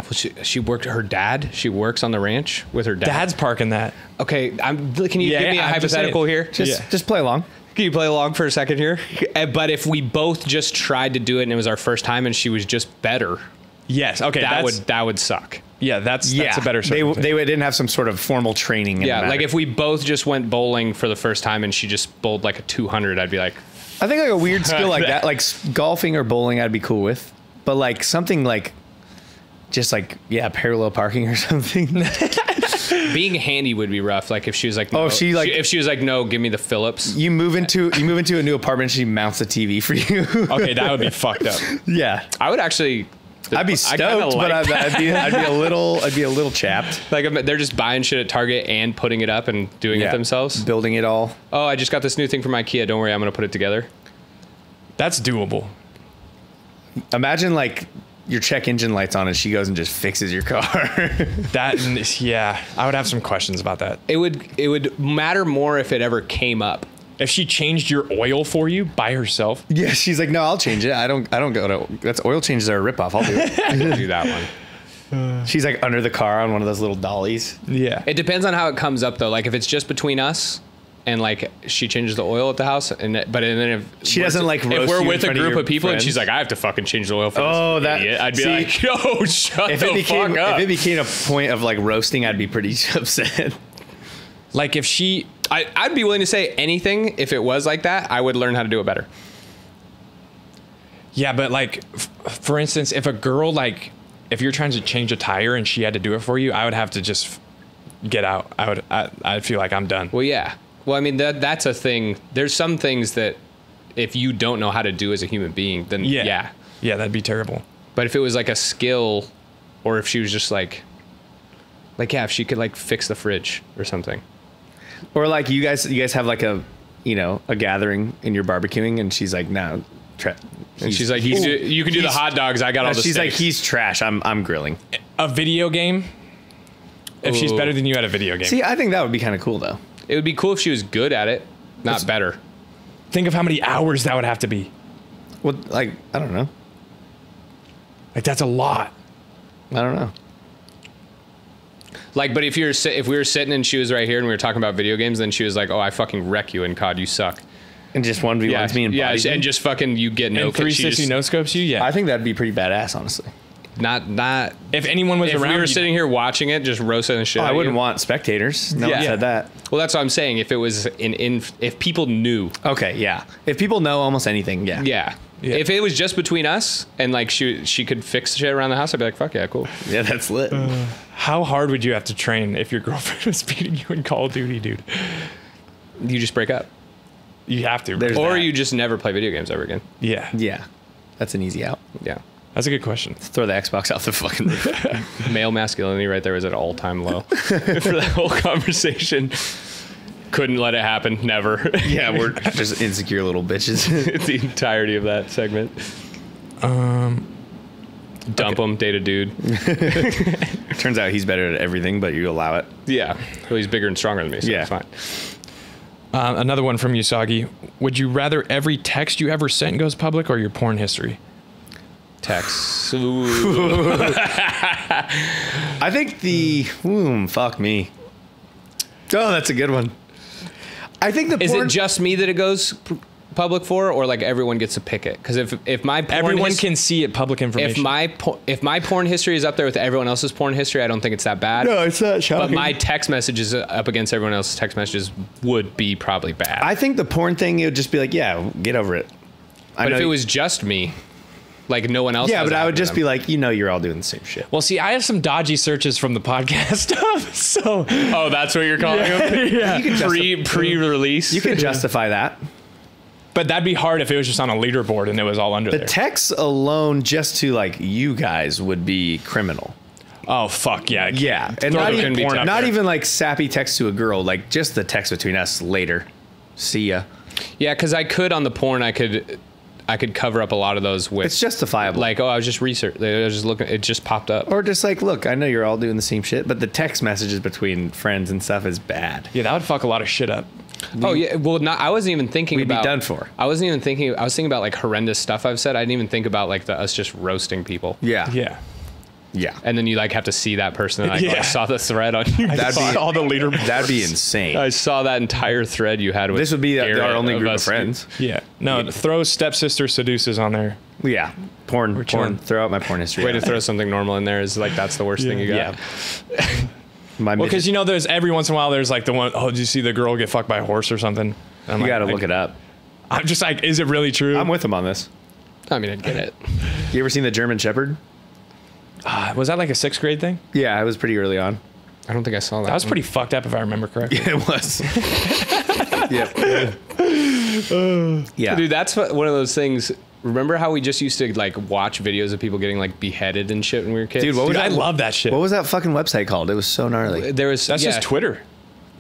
Well, she worked her dad. She works on the ranch with her dad. Dad's parking that. Okay, can you Yeah, give me a I'm just hypothetical saying. here? Just play along. Can you play along for a second here? But if we both just tried to do it and it was our first time and she was just better, Yes. Okay. that would suck. That's a better They circumstance. didn't have some sort of formal training. In Yeah, the like matter. if we both just went bowling for the first time and she just bowled like a 200, I'd be like, I think like a weird skill like that, like golfing or bowling, I'd be cool with. But like something like, just like parallel parking or something. being handy would be rough. Like if she was like, no, if she was like, no, give me the Phillips. You move into a new apartment, she mounts a TV for you. Okay, that would be fucked up. Yeah, I would actually. I'd be stoked, but I'd be a little chapped. Like they're just buying shit at Target and putting it up and doing it themselves. building it all. Oh, I just got this new thing from IKEA. Don't worry, I'm gonna put it together. That's doable. Imagine like your check engine light's on and she goes and just fixes your car. I would have some questions about that. It would matter more if it ever came up. If she changed your oil for you by herself. Yeah, she's like, no, I'll change it. I don't go to. That's oil changes are a ripoff. I'll do it. I could do that one. She's like under the car on one of those little dollies. Yeah. It depends on how it comes up though. Like if it's just between us and like she changes the oil at the house and then if She doesn't like if roast we're you in with a front of group your of people and friends. she's like, I have to fucking change the oil for Oh, this that- idiot, I'd be see, like, yo, shut If the it became fuck up. if it became a point of like roasting, I'd be pretty upset. Like if she. I'd be willing to say anything if it was like that. I would learn how to do it better. Yeah, but like, for instance, if a girl like, if you're trying to change a tire and she had to do it for you, I would have to just get out. I'd feel like I'm done. Well, yeah. Well, I mean that's a thing. There's some things that if you don't know how to do as a human being, then yeah. that'd be terrible. But if it was like a skill, or if she was just like if she could like fix the fridge or something. Or like you guys have like a gathering and you're barbecuing and she's like, no. And she's like, you can do the hot dogs. I got all the She's like, steaks. he's trash. I'm grilling. A video game. If she's Ooh. better than you at a video game. See, I think that would be kind of cool though. It would be cool if she was good at it, not better. Think of how many hours that would have to be. Well, like I don't know. Like that's a lot. I don't know. Like, but if we were sitting and she was right here and we were talking about video games, then she was like, "Oh, I fucking wreck you in COD. You suck." And just 1v1s me and and just fucking you get no. And 360 no scopes you. Yeah. I think that'd be pretty badass, honestly. Not if anyone was if around. we were you- sitting here watching it, just roasting the shit. Oh, out I of wouldn't you. want spectators. No one said that. Well, that's what I'm saying. If it was if people knew. Okay, yeah. If people know almost anything, yeah. Yeah. If it was just between us and like she could fix shit around the house, I'd be like, fuck yeah, cool. Yeah, that's lit. How hard would you have to train if your girlfriend was beating you in Call of Duty, dude? You just break up. You have to. There's Or that. you just never play video games ever again. Yeah. Yeah. That's an easy out. Yeah. That's a good question. Throw the Xbox out the fucking roof. Male masculinity right there was at an all-time low for that whole conversation. Couldn't let it happen. Never. Yeah, we're just insecure little bitches. It's the entirety of that segment. Dump him, date a dude. Turns out he's better at everything, but you allow it. Yeah. Well, he's bigger and stronger than me, so Yeah. it's fine. Another one from Usagi. Would you rather every text you ever sent goes public or your porn history? Text. I think fuck me. Oh, that's a good one. I think the Is porn, it just me that it goes public for, or like everyone gets to pick it? Because if my porn Everyone can see it public information. if my porn history is up there with everyone else's porn history, I don't think it's that bad. No, it's not shocking. But my text messages up against everyone else's text messages would be probably bad. I think the porn thing, it would just be like, yeah, get over it. But if it was just me, like no one else. yeah, has but it I would happen to just them. be like, you're all doing the same shit. Well, see, I have some dodgy searches from the podcast stuff, so Oh, that's what you're calling them? yeah. You can Pre-release. You can justify that. But that'd be hard if it was just on a leaderboard and it was all under The there. texts alone, just to like you guys, would be criminal. Oh fuck yeah! Yeah, and Throw not the even porn up not there. even like sappy text to a girl, like just the text between us later. See ya. Yeah, because I could on the porn, I could cover up a lot of those with It's justifiable. like, oh, I was just researching. I was just looking. It just popped up. Or just like, look, I know you're all doing the same shit, but the text messages between friends and stuff is bad. Yeah, that would fuck a lot of shit up. Oh yeah, well, I wasn't even thinking We'd be about. done for. I wasn't even thinking. I was thinking about like horrendous stuff I've said. I didn't even think about like us just roasting people. Yeah. Yeah. Yeah. And then you like have to see that person. And like, Yeah. I saw the thread on you. That'd be all the leaderboards. That'd be insane. I saw that entire thread you had with. This would be Garrett our only group of us. friends. Yeah. No, throw stepsister seduces on there. Yeah. Porn. chilling. Throw out my porn history. Way to throw something normal in there is like that's the worst thing you got. Yeah. My Well, midget- because there's every once in a while there's like the one, oh, did you see the girl get fucked by a horse or something? And I'm you like, got to look it up. I'm just like, is it really true? I'm with him on this. I mean, I get it. You ever seen the German Shepherd? Was that like a 6th grade thing? Yeah, it was pretty early on. I don't think I saw that. That was pretty fucked up if I remember correctly. It was. Yeah. Yeah. Dude, that's one of those things. Remember how we just used to like watch videos of people getting like beheaded and shit when we were kids? Dude, what was Dude, I that? love that shit. What was that fucking website called? It was so gnarly. There was That's just Twitter.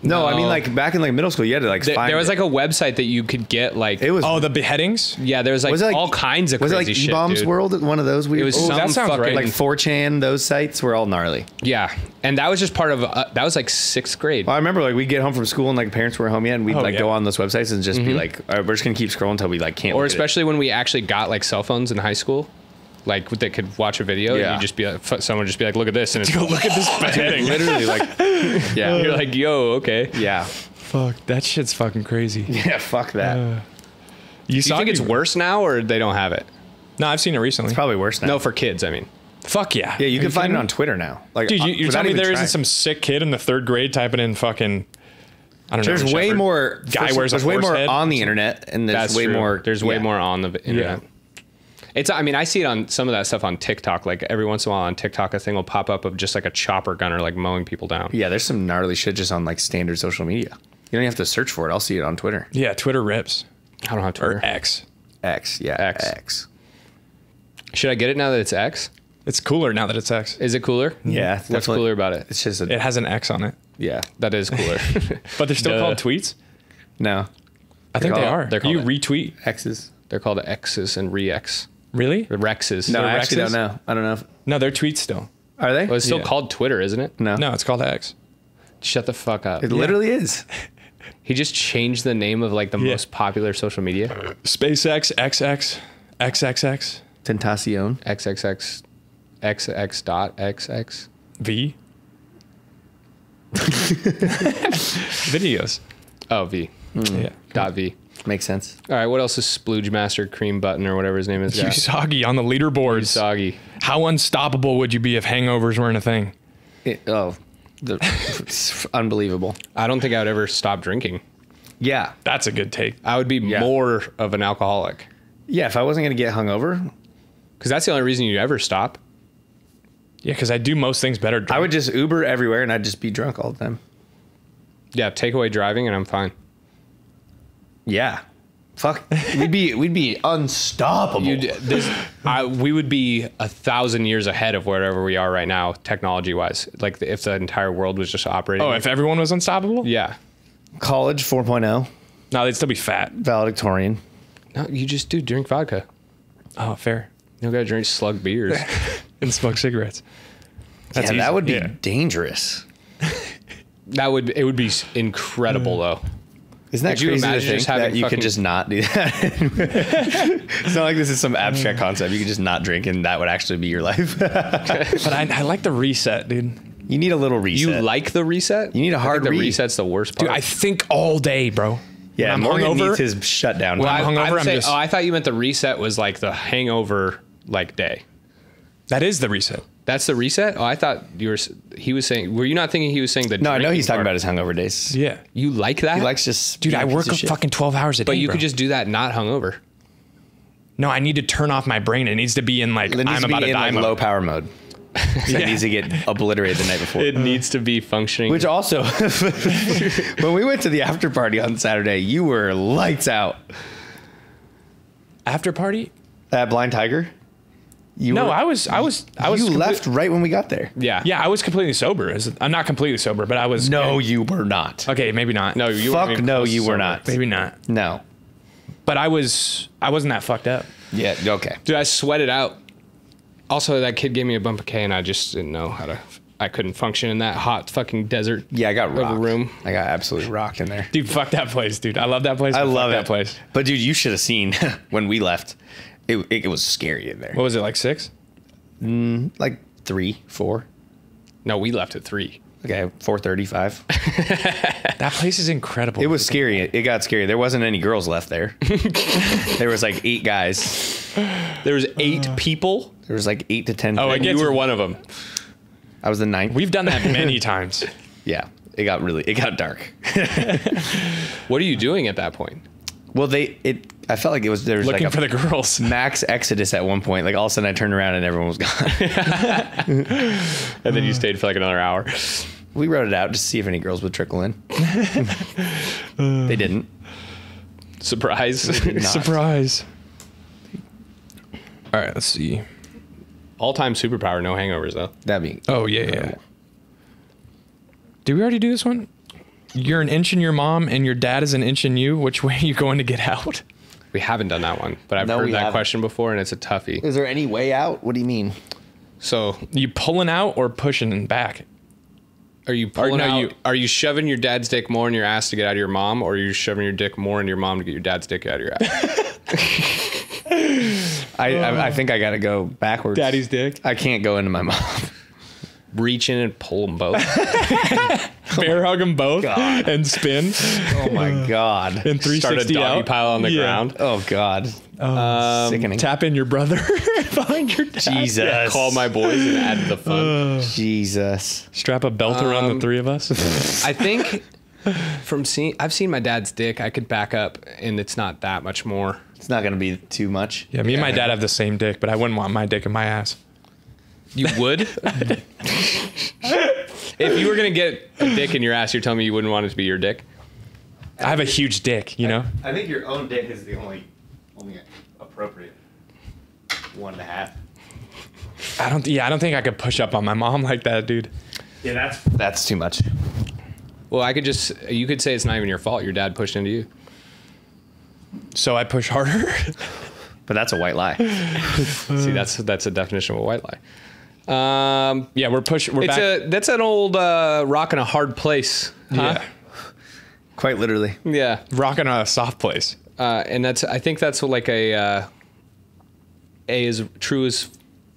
No, I mean No. like back in like middle school, you had to like find There was it. like a website that you could get like. It was. Oh, the beheadings? Yeah, there was like, Was it like all kinds of was it crazy like shit. E-Bombs dude. World? One of those weird. It was Ooh, some that sounds fucking right. like 4chan. Those sites were all gnarly. yeah, and that was just part of that was like 6th grade. Well, I remember like we'd get home from school and like parents were home yet, and we'd Oh, like yeah. go on those websites and just be like, all right, we're just gonna keep scrolling until we like can't. Or look at it. especially when we actually got like cell phones in high school, like that could watch a video. Yeah. And you just be like, someone would just be like, look at this, and it's Look at this beheading. literally like, yeah, you're like, yo, okay. yeah, Fuck, that shit's fucking crazy. yeah. Fuck that. You Do you saw think it's worse now, or they don't have it? No, I've seen it recently. It's probably worse now. No, for kids, I mean. Fuck yeah. Yeah, you Are can find kidding it on me? Twitter now. Like, Dude, you're without telling me even there trying. isn't some sick kid in the 3rd grade typing in fucking, I don't know. There's way shepherd. more. Guy wears a There's way horse more head. on the internet, and there's That's way true. more. There's way yeah. more on the internet. It's. I mean, I see it on some of that stuff on TikTok. Like every once in a while on TikTok, a thing will pop up of just like a chopper gunner like mowing people down. Yeah, there's some gnarly shit just on like standard social media. You don't even have to search for it. I'll see it on Twitter. Yeah, Twitter rips. I don't have Twitter. Or X. X, yeah, X. X. Should I get it now that it's X? It's cooler now that it's X. Is it cooler? Yeah, What's definitely. cooler about it? It's just a It has an X on it. yeah. That is cooler. But they're still Duh. called tweets? No, I think they called- are. they're called You it. retweet. X's. They're called X's and re-X. Really? The Rexes. No, They're I actually Rexes? don't know. I don't know. If, No, they're tweets still. are they? Well, it's still Yeah. called Twitter, isn't it? no, No, it's called X. Shut the fuck up. It literally is. He just changed the name of like the Yeah. most popular social media. SpaceX, XX, XXX, Tentacion. XXX, XX dot XX. V. Videos. Oh, V. Yeah. Dot V. Makes sense. All right, what else is Splooge Master Cream Button or whatever his name is? Usagi on the leaderboards. Usagi. How unstoppable would you be if hangovers weren't a thing? It's unbelievable. I don't think I would ever stop drinking. Yeah. That's a good take. I would be more of an alcoholic. Yeah, if I wasn't going to get hungover, Because that's the only reason you ever stop. Yeah, because I do most things better drunk. I would just Uber everywhere and I'd just be drunk all the time. Yeah, take away driving and I'm fine. Yeah. Fuck. We'd be unstoppable. We would be 1,000 years ahead of wherever we are right now, technology-wise. Like if the entire world was just operating. if everyone was unstoppable? Yeah. College 4.0, No, they'd still be fat. valedictorian. No, you just drink vodka. Oh, fair. You don't gotta drink slug beers. And smoke cigarettes. That's Yeah, easy. that would be Yeah. dangerous. It would be incredible though. Isn't that Could you crazy to imagine think just having that you fucking- could just not do that? It's not like this is some abstract concept. You could just not drink and that would actually be your life. But I like the reset, dude. You need a little reset. You like the reset? You need a hard I think the read. reset's the worst part. Dude, I think all day, bro. Yeah, When I'm Morgan hungover- needs his shutdown. When I'm hungover, I'd say- just- I thought you meant the reset was like the hangover like day. That is the reset. That's the reset? Oh, I thought he was saying, were you not thinking he was saying the No, I know drinking he's talking part? about his hungover days. Yeah. You like that? He likes just Dude, being I a piece work of a shit. fucking 12 hours a day, But you bro. could just do that not hungover. No, I need to turn off my brain. It needs to be in like, It needs I'm to be about to in die like mode. low power mode. So it needs to get obliterated the night before. It needs to be functioning. Which also, when we went to the after party on Saturday, you were lights out. After party? At Blind Tiger? No, were- I was. You left right when we got there. yeah. Yeah, I was completely sober. I'm not completely sober, but I was. No, you were not. Okay, maybe not. No, you weren't Fuck even no, close you to were sober. not. Maybe not. No. But I wasn't that fucked up. Yeah, okay. Dude, I sweated out. Also, that kid gave me a bump of K and I just didn't know how to. I couldn't function in that hot fucking desert. Yeah, I got of a rocked. room. I got absolutely rocked in there. Dude, fuck that place, dude. I love that place. I but fuck love that it. place. But dude, you should have seen when we left. It was scary in there. What was it, like 6? Like 3, 4. No, we left at 3. Okay, 4:35. That place is incredible. It was scary. It got scary. There wasn't any girls left there. There was like 8 guys. There was 8 people. There was like 8 to 10. Oh, And you were one of them. I was the 9th. We've done that many times. Yeah, it got dark. What are you doing at that point? Well, I felt like there was Looking like for the girls. max exodus at one point. Like all of a sudden I turned around and everyone was gone. And then you stayed for like another hour. We wrote it out just to see if any girls would trickle in. They didn't. Surprise. Not. Surprise. All right, let's see. All-time superpower, no hangovers though. That'd be. Oh, yeah. Did we already do this one? You're an inch in your mom and your dad is an inch in you. Which way are you going to get out? We haven't done that one, but I've No, heard we that haven't. question before and it's a toughie. Is there any way out? What do you mean? So You pulling out or pushing back? are you pulling no, out, you- are you shoving your dad's dick more in your ass to get out of your mom, or are you shoving your dick more in your mom to get your dad's dick out of your ass? I think I got to go backwards. dick. I can't go into my mom. Reach in and pull them both. Bear hug them both God. and spin Oh my God. and 360 Start a doggy out. pile on the Yeah. ground. Oh God. Sickening. Tap in your brother behind your dad. Jesus. Call my boys and add the fun. Jesus. Strap a belt around the 3 of us. I think I've seen my dad's dick. I could back up, and it's not that much more. It's not going to be too much. Yeah, me and my dad have the same dick, but I wouldn't want my dick in my ass. You would? If you were gonna get a dick in your ass, you're telling me you wouldn't want it to be your dick? I have a huge dick, you know? I think your own dick is the only appropriate one to have. I don't think I could push up on my mom like that, dude. Yeah, that's too much. Well, you could say it's not even your fault. Your dad pushed into you. So I push harder. But that's a white lie. See, that's a definition of a white lie. Yeah, we're back. That's an old rock in a hard place. Huh? Yeah. Quite literally. Yeah. Rocking a soft place. And I think that's like a is true as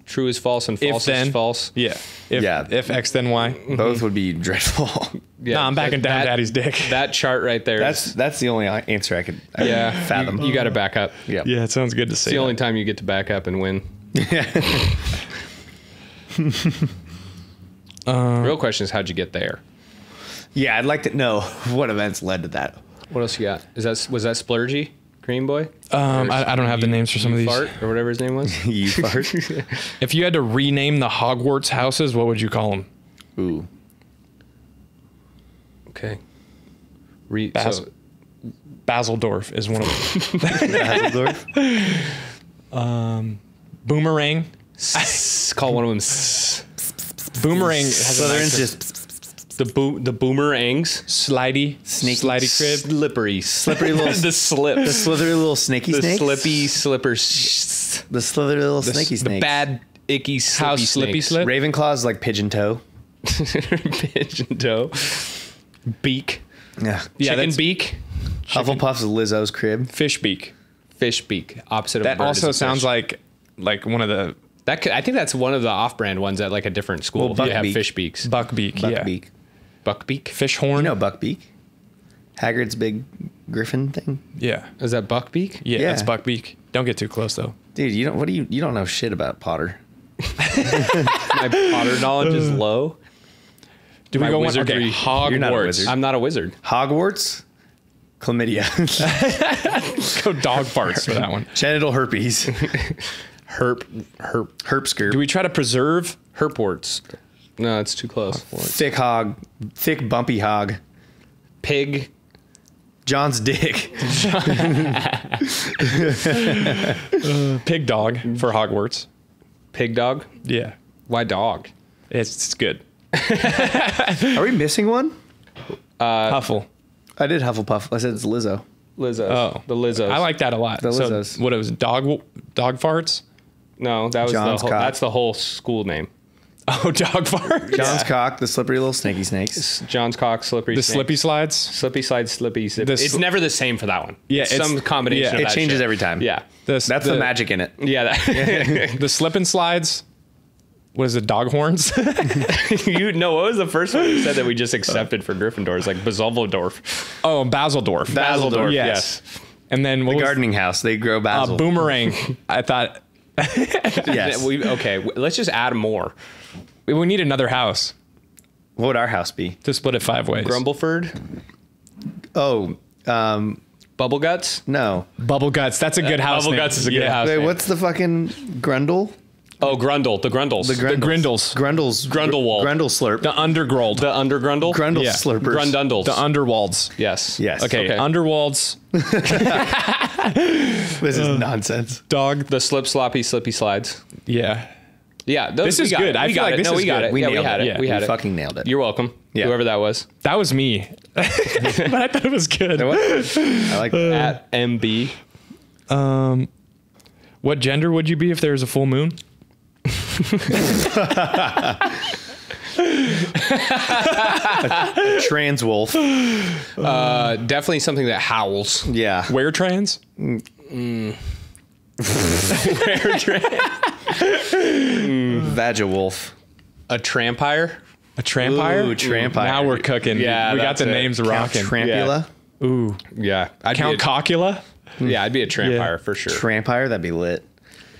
True is false and false is false. Yeah. If X then Y. Both would be dreadful. Yeah, Nah, I'm backing down daddy's dick. That chart right there. That's the only answer I could fathom. You got to back up. Yep. Yeah, it sounds good to It's say. the only time you get to back up and win. Real question is, how'd you get there? Yeah, I'd like to know what events led to that. What else you got? Was that Splurgy? Green Boy? I don't have the names for some of these. Fart or whatever his name was. You fart. If you had to rename the Hogwarts houses, what would you call them? Ooh. Okay. Bazzle Dorf is one of them. Dorf. Boomerang. Call one of them Boomerang has a Slytherin's nice just the boomerangs. slidey, slidey crib. Slippery. slippery little The slip. the slithery little snaky The snakes. slippy slippers. The slithery little snaky The snakes. bad, icky, slippy How slippy snakes. slip? Ravenclaw's like pigeon toe. Pigeon toe. Beak. Yeah. Yeah, Chicken that's- beak. Hufflepuff's Lizzo's crib. Fish beak. Fish beak. Opposite of That bird is also a sounds fish. like one of the I think that's one of the off-brand ones at like a different school. Well, They have Buckbeak. fish beaks. buckbeak. Yeah. Buckbeak. Buckbeak. Fish horn. You know Buckbeak? Hagrid's big griffin thing. Yeah. Is that buckbeak? Yeah, Yeah. that's buckbeak. Don't get too close though. Dude, you don't know shit about Potter. My Potter knowledge is low. Do we My go one? wizardry- Okay, Hogwarts. You're not a wizard. I'm not a wizard. Hogwarts, chlamydia, Go dog farts for that one. genital herpes, herpsker, Do we try to preserve? Herports. No, it's too close. thick bumpy hog, Pig. John's dick, Pig dog for Hogwarts. Pig dog. Yeah. Why dog? It's good. Are we missing one? Huffle. I did Hufflepuff. I said it's Lizzo. Lizzos. Oh. The Lizzos. I like that a lot. The So Lizzos. what it was dog farts? No, that was John's the whole, cock. that's the whole school name. Oh, dog fart. John's cock, the slippery little snaky snakes. John's cock, slippery. The snake. slippy slides. Slippy slide, slippy. It's never the same for that one. Yeah, it's it's- some combination. yeah, of It that changes shit. every time. Yeah, That's the magic in it. yeah. That, The slip and slides. Was it dog horns? you know what was the first one you said that we just accepted for Gryffindors, like Dorf. Oh, Bazzle Dorf. Bazzledorf, Yes. And then what The was gardening house, they grow basil. boomerang? I thought Yes. Let's just add more. we need another house What would our house be? to split it 5 ways. Grumbleford, Oh, Bubble Guts. no. Bubble guts. That's a good house. Bubble name. Guts is a good house. Wait, name. what's the fucking Grundle? Oh, Grundle. The Grundles. The Grindles. Grundle's. Grundlewald. Grundle slurp. The Undergrold. The Undergrundle. Grundle yeah. slurpers. Grundundles. The Underwalds. Yes. Yes. Okay, Underwalds. This is nonsense. Dog. The slip sloppy slippy slides. Yeah. Yeah, This is good. I feel like this no, is we got good. it. We Yeah, we nailed had it. it. Yeah. We had We it. fucking nailed it. You're welcome. Yeah. Whoever that was. That was me. But I thought it was good. I like that. At MB. What gender would you be if there was a full moon? Trans wolf. Definitely something that howls. Yeah. Where trans? Vaja wolf. A trampire. A trampire? Ooh, trampire. Now we're cooking. Yeah, we got that's the it. names Count rocking. Trampula. Ooh. Yeah. Count Cocula? Yeah, I'd be a trampire Yeah. for sure. Trampire, that'd be lit.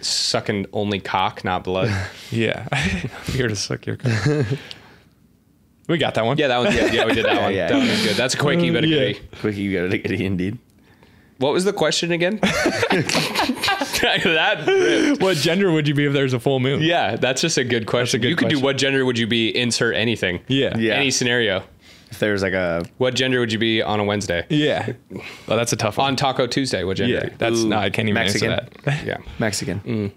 Sucking only cock, not blood. Yeah. I'm here to suck your cock. We got that one. Yeah, that one. Yeah, we did that one. yeah. That one was good. That's a quickie, but a Yeah. goodie. Quick, you got it indeed. What was the question again? that. What gender would you be if there's a full moon? Yeah, that's just a good question. good You could do question. what gender would you be? Insert anything. Yeah. Yeah. Any scenario. If there's like a What gender would you be on a Wednesday? Yeah. Oh, that's a tough one. On Taco Tuesday, what gender? Yeah. That's no, I can't even Mexican. answer that. Yeah. Mexican.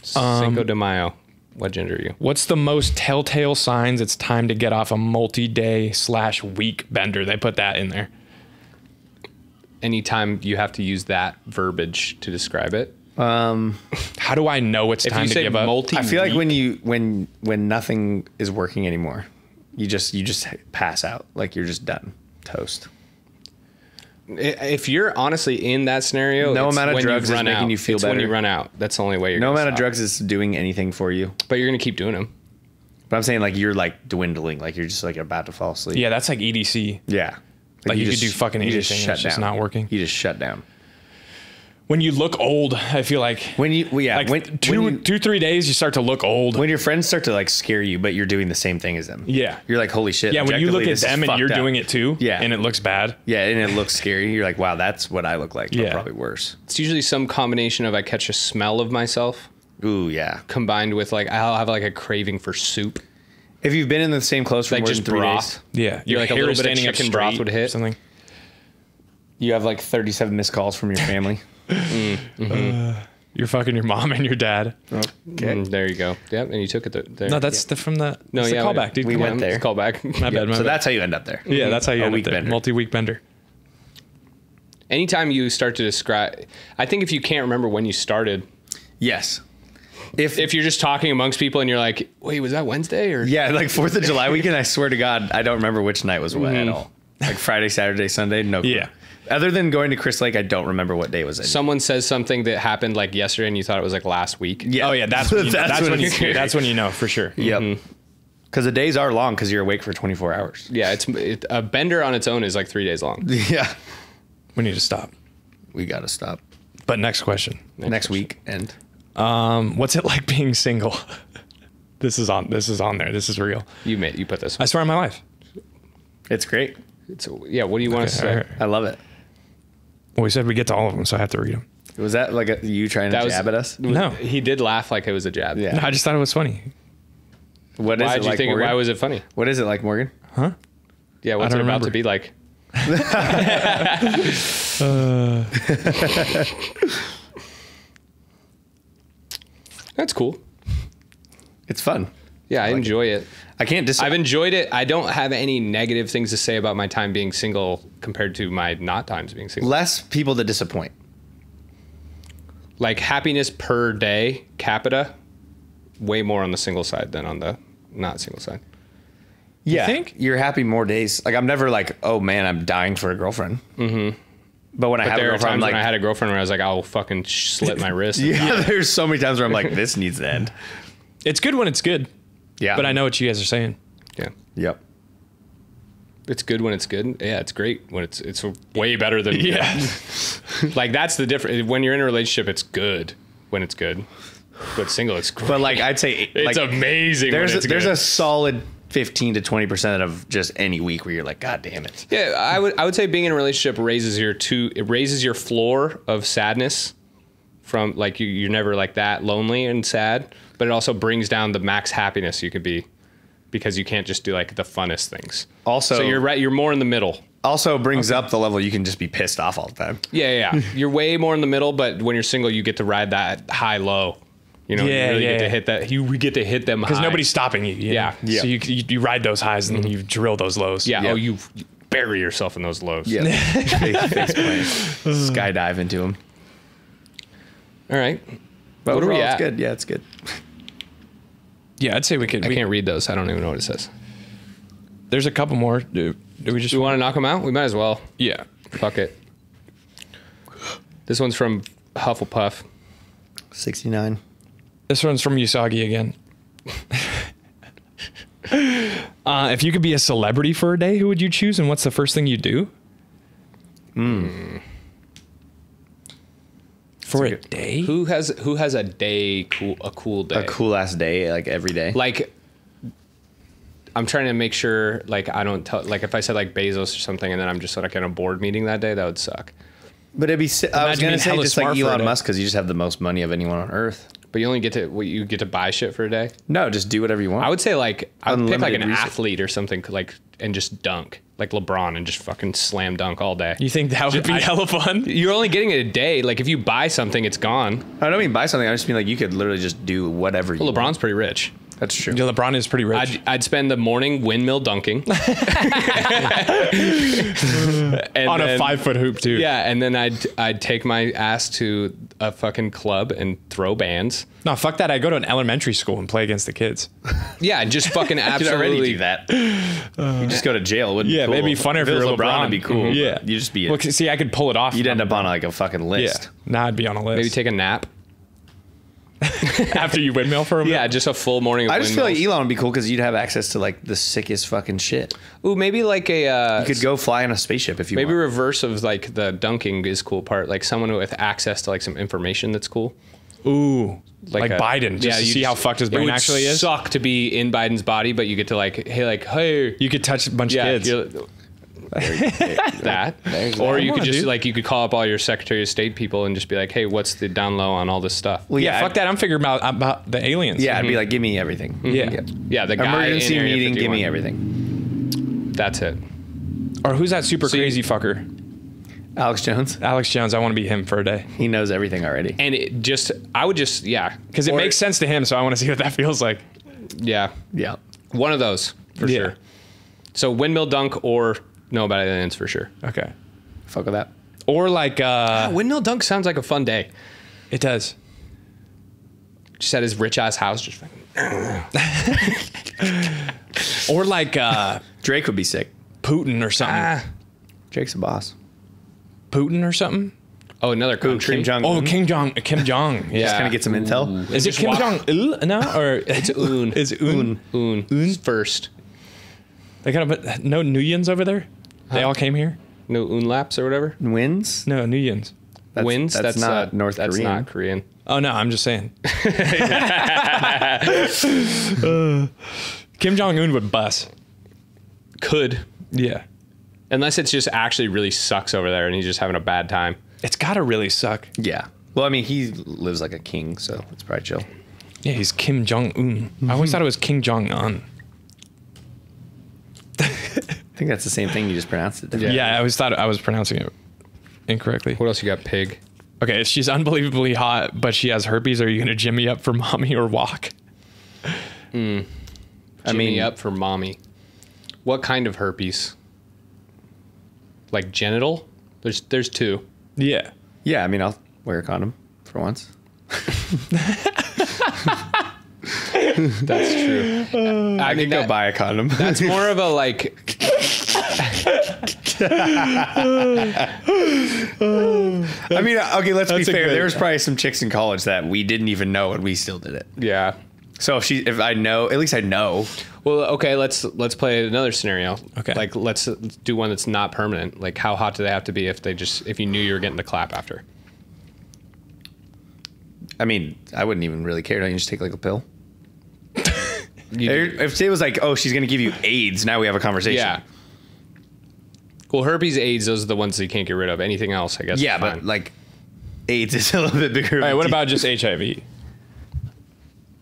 Cinco de Mayo. What gender are you? What's the most telltale signs it's time to get off a multi-day/week bender? They put that in there. Anytime you have to use that verbiage to describe it. How do I know it's If time you to say give up? multi, I feel like when nothing is working anymore, you just pass out. Like you're just done. Toast. If you're honestly in that scenario, No amount of when drugs you've is run making out. you feel It's when better. you run out. That's the only way you're No gonna amount of stop. drugs is doing anything for you. But you're gonna keep doing them. But I'm saying like you're like dwindling, like you're just like about to fall asleep. Yeah, that's like EDC. Yeah. Like you could do fucking you anything, it's just not working. You just shut down. When you look old, I feel like When you like when 2-3 days, you start to look old. when your friends start to like scare you, but you're doing the same thing as them. Yeah. You're like, holy shit. Yeah, when you look objectively, at this is them and you're fucked up. doing it too, Yeah. and it looks bad. Yeah, and it looks scary. You're like, wow, that's what I look like. But Yeah. probably worse. It's usually some combination of I catch a smell of myself Ooh, yeah. combined with like I'll have like a craving for soup, If you've been in the same clothes for like more just than 3 broth. days, Yeah, You're like a hair little is bit of standing up chicken broth straight would or hit. something. you have like 37 missed calls from your family. You're fucking your mom and your dad. There you go. Yep, and you took it there. No, that's from the No, that's the yeah, callback, dude. we Come went on. there. It's called back. My bad. My So bad. that's how you end up there. Yeah, that's how you A end week up there. bender. Multi-week bender. Anytime you start to describe, I think if you can't remember when you started, Yes. If if you're just talking amongst people and you're like, wait, was that Wednesday or? yeah, like 4th of July weekend, I swear to God, I don't remember which night was what at all. Like Friday, Saturday, Sunday, no clue. Yeah. Other than going to Chris Lake, I don't remember what day was it. Someone says something that happened like yesterday and you thought it was like last week. Yeah. Oh yeah, that's when you, that's when it's scary. that's when you know for sure. Yep. Because the days are long because you're awake for 24 hours. Yeah, a bender on its own is like 3 days long. Yeah. We need to stop. We got to stop. But next question. Next week. And What's it like being single? This is on there. This is real. You put this I one. swear on my life. it's great. Yeah, what do you want to say? all right. I love it. Well, we said we get to all of them, so I have to read them. Was that like you trying to That was- jab at us? No. He did laugh like it was a jab. Yeah. No, I just thought it was funny. What is Why it did you like, think? Morgan? Why was it funny? What is it like, Morgan? Yeah, what's it don't about remember. to be like? That's cool. It's fun. Yeah, I enjoy it. I can't I've enjoyed it. I don't have any negative things to say about my time being single compared to my not times being single. less people to disappoint. Like happiness per day capita, way more on the single side than on the not single side. Yeah. think? You're happy more days. Like I'm never like, oh man, I'm dying for a girlfriend. Mm-hmm. But when I have a There are girlfriend, I'm times like, when I had a girlfriend where I was like, I'll fucking slit my wrist. yeah, there's so many times where I'm like, this needs to end. It's good when it's good, Yeah. but I know what you guys are saying. Yeah. Yep. It's good when it's good. Yeah, it's great when it's way better than Yeah. Like that's the difference. When you're in a relationship, it's good when it's good. But single, it's great. But like I'd say it's like, amazing. there's when it's there's good. a solid 15 to 20% of just any week where you're like, God damn it. Yeah, I would say being in a relationship raises your floor of sadness from like you're never like that lonely and sad, but it also brings down the max happiness you could be because you can't just do like the funnest things. Also, So you're right, you're more in the middle. Also brings up the level you can just be pissed off all the time. Yeah. You're way more in the middle, but when you're single, you get to ride that high low. You know, Yeah, you really yeah. get to hit that. We get to hit them Because high. nobody's stopping you. Yeah. So you ride those highs and then you drill those lows. Yeah. Yeah. Oh, you bury yourself in those lows. Yeah. Face plant. Skydive into them. All right. But What are we overall, at? it's good. Yeah, it's good. Yeah, I'd say we could. I can't read those. I don't even know what it says. There's a couple more. Do we just Do we want to knock them out? We might as well. Yeah. Fuck it. This one's from Hufflepuff. 69. This one's from Usagi again. If you could be a celebrity for a day, who would you choose, and what's the first thing you'd do? For a day? Who has a day a cool day? A cool ass day, like every day. Like I'm trying to make sure like I don't tell like if I said like Bezos or something and then I'm just like in a board meeting that day, that would suck. But it'd be, I was Imagine going being to say hella just like smart for a Elon day. Musk because you just have the most money of anyone on earth. But you only get to buy shit for a day. No, just do whatever you want. I would say like I would pick like an Unlimited resource. athlete or something like and just dunk like LeBron and just fucking slam dunk all day. You think that would be hella fun? You're only getting it a day. Like if you buy something, it's gone. I don't mean buy something. I just mean like you could literally just do whatever you Well, want. LeBron's pretty rich. That's true. Yeah, LeBron is pretty rich. I'd spend the morning windmill dunking and On a then- 5-foot hoop, too. Yeah, and then I'd take my ass to a fucking club and throw bands. No, fuck that. I go to an elementary school and play against the kids. Yeah, just fucking You could absolutely already do that. You just go to jail. Wouldn't Yeah, be cool. maybe funner if you're LeBron. LeBron. Would be cool. Yeah. You just be. Well, see, I could pull it off. You'd end up on like a fucking Yeah. list. Now I'd be on a list. maybe take a nap. After you windmill for a minute. Yeah, just a full morning of I just feel like windmills. Elon would be cool because you'd have access to like the sickest fucking shit. Ooh, maybe like a You could go fly in a spaceship if you maybe want. reverse of like the dunking is cool part. Like someone with access to like some information that's cool. Ooh. Like a- Biden. Just to you see how fucked his it brain would actually is. Suck to be in Biden's body, but you get to hey. You could touch a bunch of kids. That. Or you could just like you could call up all your Secretary of State people and just be like, hey, what's the down low on all this stuff? Well, Yeah, fuck that. I'm figuring about the aliens. Yeah, I'd be like, give me everything. Yeah. Yeah, the guy Emergency in Area meeting, give 51. me everything. That's it. Or who's that super crazy fucker? Alex Jones. Alex Jones. I want to be him for a day. He knows everything already. And it just, I would just, yeah. Because it Or- makes sense to him, so I want to see what that feels like. Yeah. Yeah. One of those, for Yeah. sure. So windmill dunk or know about aliens for sure. Okay. Fuck with that. Or like, Windmill dunk sounds like a fun day. it does. Just at his rich ass house, just fucking. Or like Drake would be sick. Putin or something. Drake's a boss. Putin or something. Oh, another country. Kim Jong. Oh, Kim Jong. Yeah. Just kind of get some intel. Is it Just Kim walk- Jong Il now or It's Un. Is it Un? Un. First. They got no Nuyans over there. They all came here. No Unlaps or whatever. Wins. No Nuyans. Wins. That's not North That's Korean. not Korean. Oh no, I'm just saying. Kim Jong Un would bust. Could. Yeah, Unless it's just actually really sucks over there and he's just having a bad time. it's gotta really suck. Yeah. Well, I mean, he lives like a king, so it's probably chill. Yeah, he's Kim Jong Un. I always thought it was Kim Jong Un. I think that's the same thing. You just pronounced it different. Yeah, I always thought I was pronouncing it incorrectly. What else you got, pig? Okay, if she's unbelievably hot, but she has herpes, are you gonna jimmy up for mommy or walk? Jimmy up for mommy. What kind of herpes? Like genital? There's two. Yeah. Yeah. I mean, I'll wear a condom for once. That's true. I mean, Go buy a condom. that's more of a like. I mean, okay, let's be That's a fair. good- There was probably some chicks in college that we didn't even know, and we still did it. Yeah. So if I know, at least I know. Well, okay. Let's play another scenario. Okay. Like let's do one that's not permanent. Like how hot do they have to be if you knew you were getting the clap after? I mean, I wouldn't even really care. Don't you just take like a pill? You- If it was like, oh, she's gonna give you AIDS, now we have a conversation. yeah. Well, herpes, AIDS, those are the ones that you can't get rid of. Anything else, I guess. Yeah, is but fine. like, AIDS is a little bit bigger. All right, what about just HIV?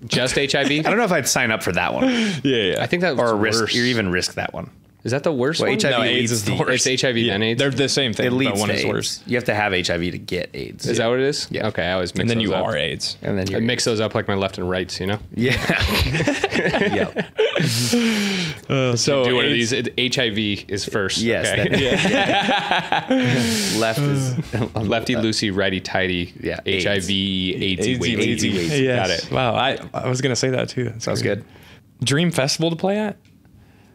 just HIV. I don't know if I'd sign up for that one Yeah. I think that or was risk worse. or even risk that one. Is that the worst Well, one? HIV No, AIDS leads is the to- worst. It's HIV then AIDS? They're the same thing, It leads but one to is AIDS. worse. You have to have HIV to get AIDS. Is that what it is? Yeah. Okay, I always mix And then those you up. are AIDS. And then I you mix those up like my left and rights, you know? Yeah. Yep. So Do one of AIDS- these. HIV is first. Yes. Okay. Left is Lefty loosey, righty tighty. Yeah, HIV, AIDS, weighty. Yes. Got it. Wow, I was gonna say that too. Sounds good. Dream Festival to play at?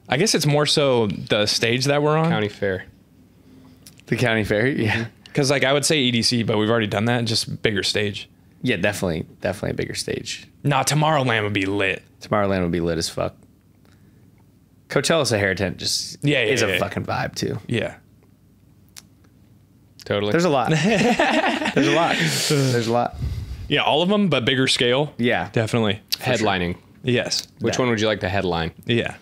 I guess it's more so the stage that we're on. County fair. The county fair. Yeah. Because like I would say EDC, but we've already done that. Just bigger stage. Yeah, definitely a bigger stage. Nah, Tomorrowland would be lit. Tomorrowland would be lit as fuck. Coachella Sahara tent just is a fucking vibe too. Yeah. Totally. There's a lot. There's a lot. There's a lot. Yeah, all of them, but bigger scale. Yeah. Definitely. headlining. Yes. Which one would you like to headline? Yeah.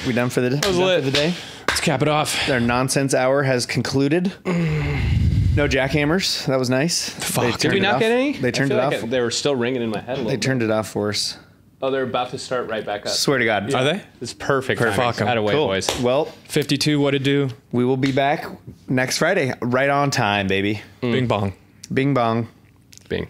We done for the day? lit. For the day? Let's cap it off. Our nonsense hour has concluded. No jackhammers. That was nice. Fuck. Did we not get any? They turned I it feel off. like they were still ringing in my head a little They bit. turned it off for us. Oh, they're about to start right back up. Swear to God. Are they? It's perfect. Fuck 'em. Out of way, Cool. boys. Well, 52, what to do? we will be back next Friday. Right on time, baby. Bing bong. Bing bong. Bing.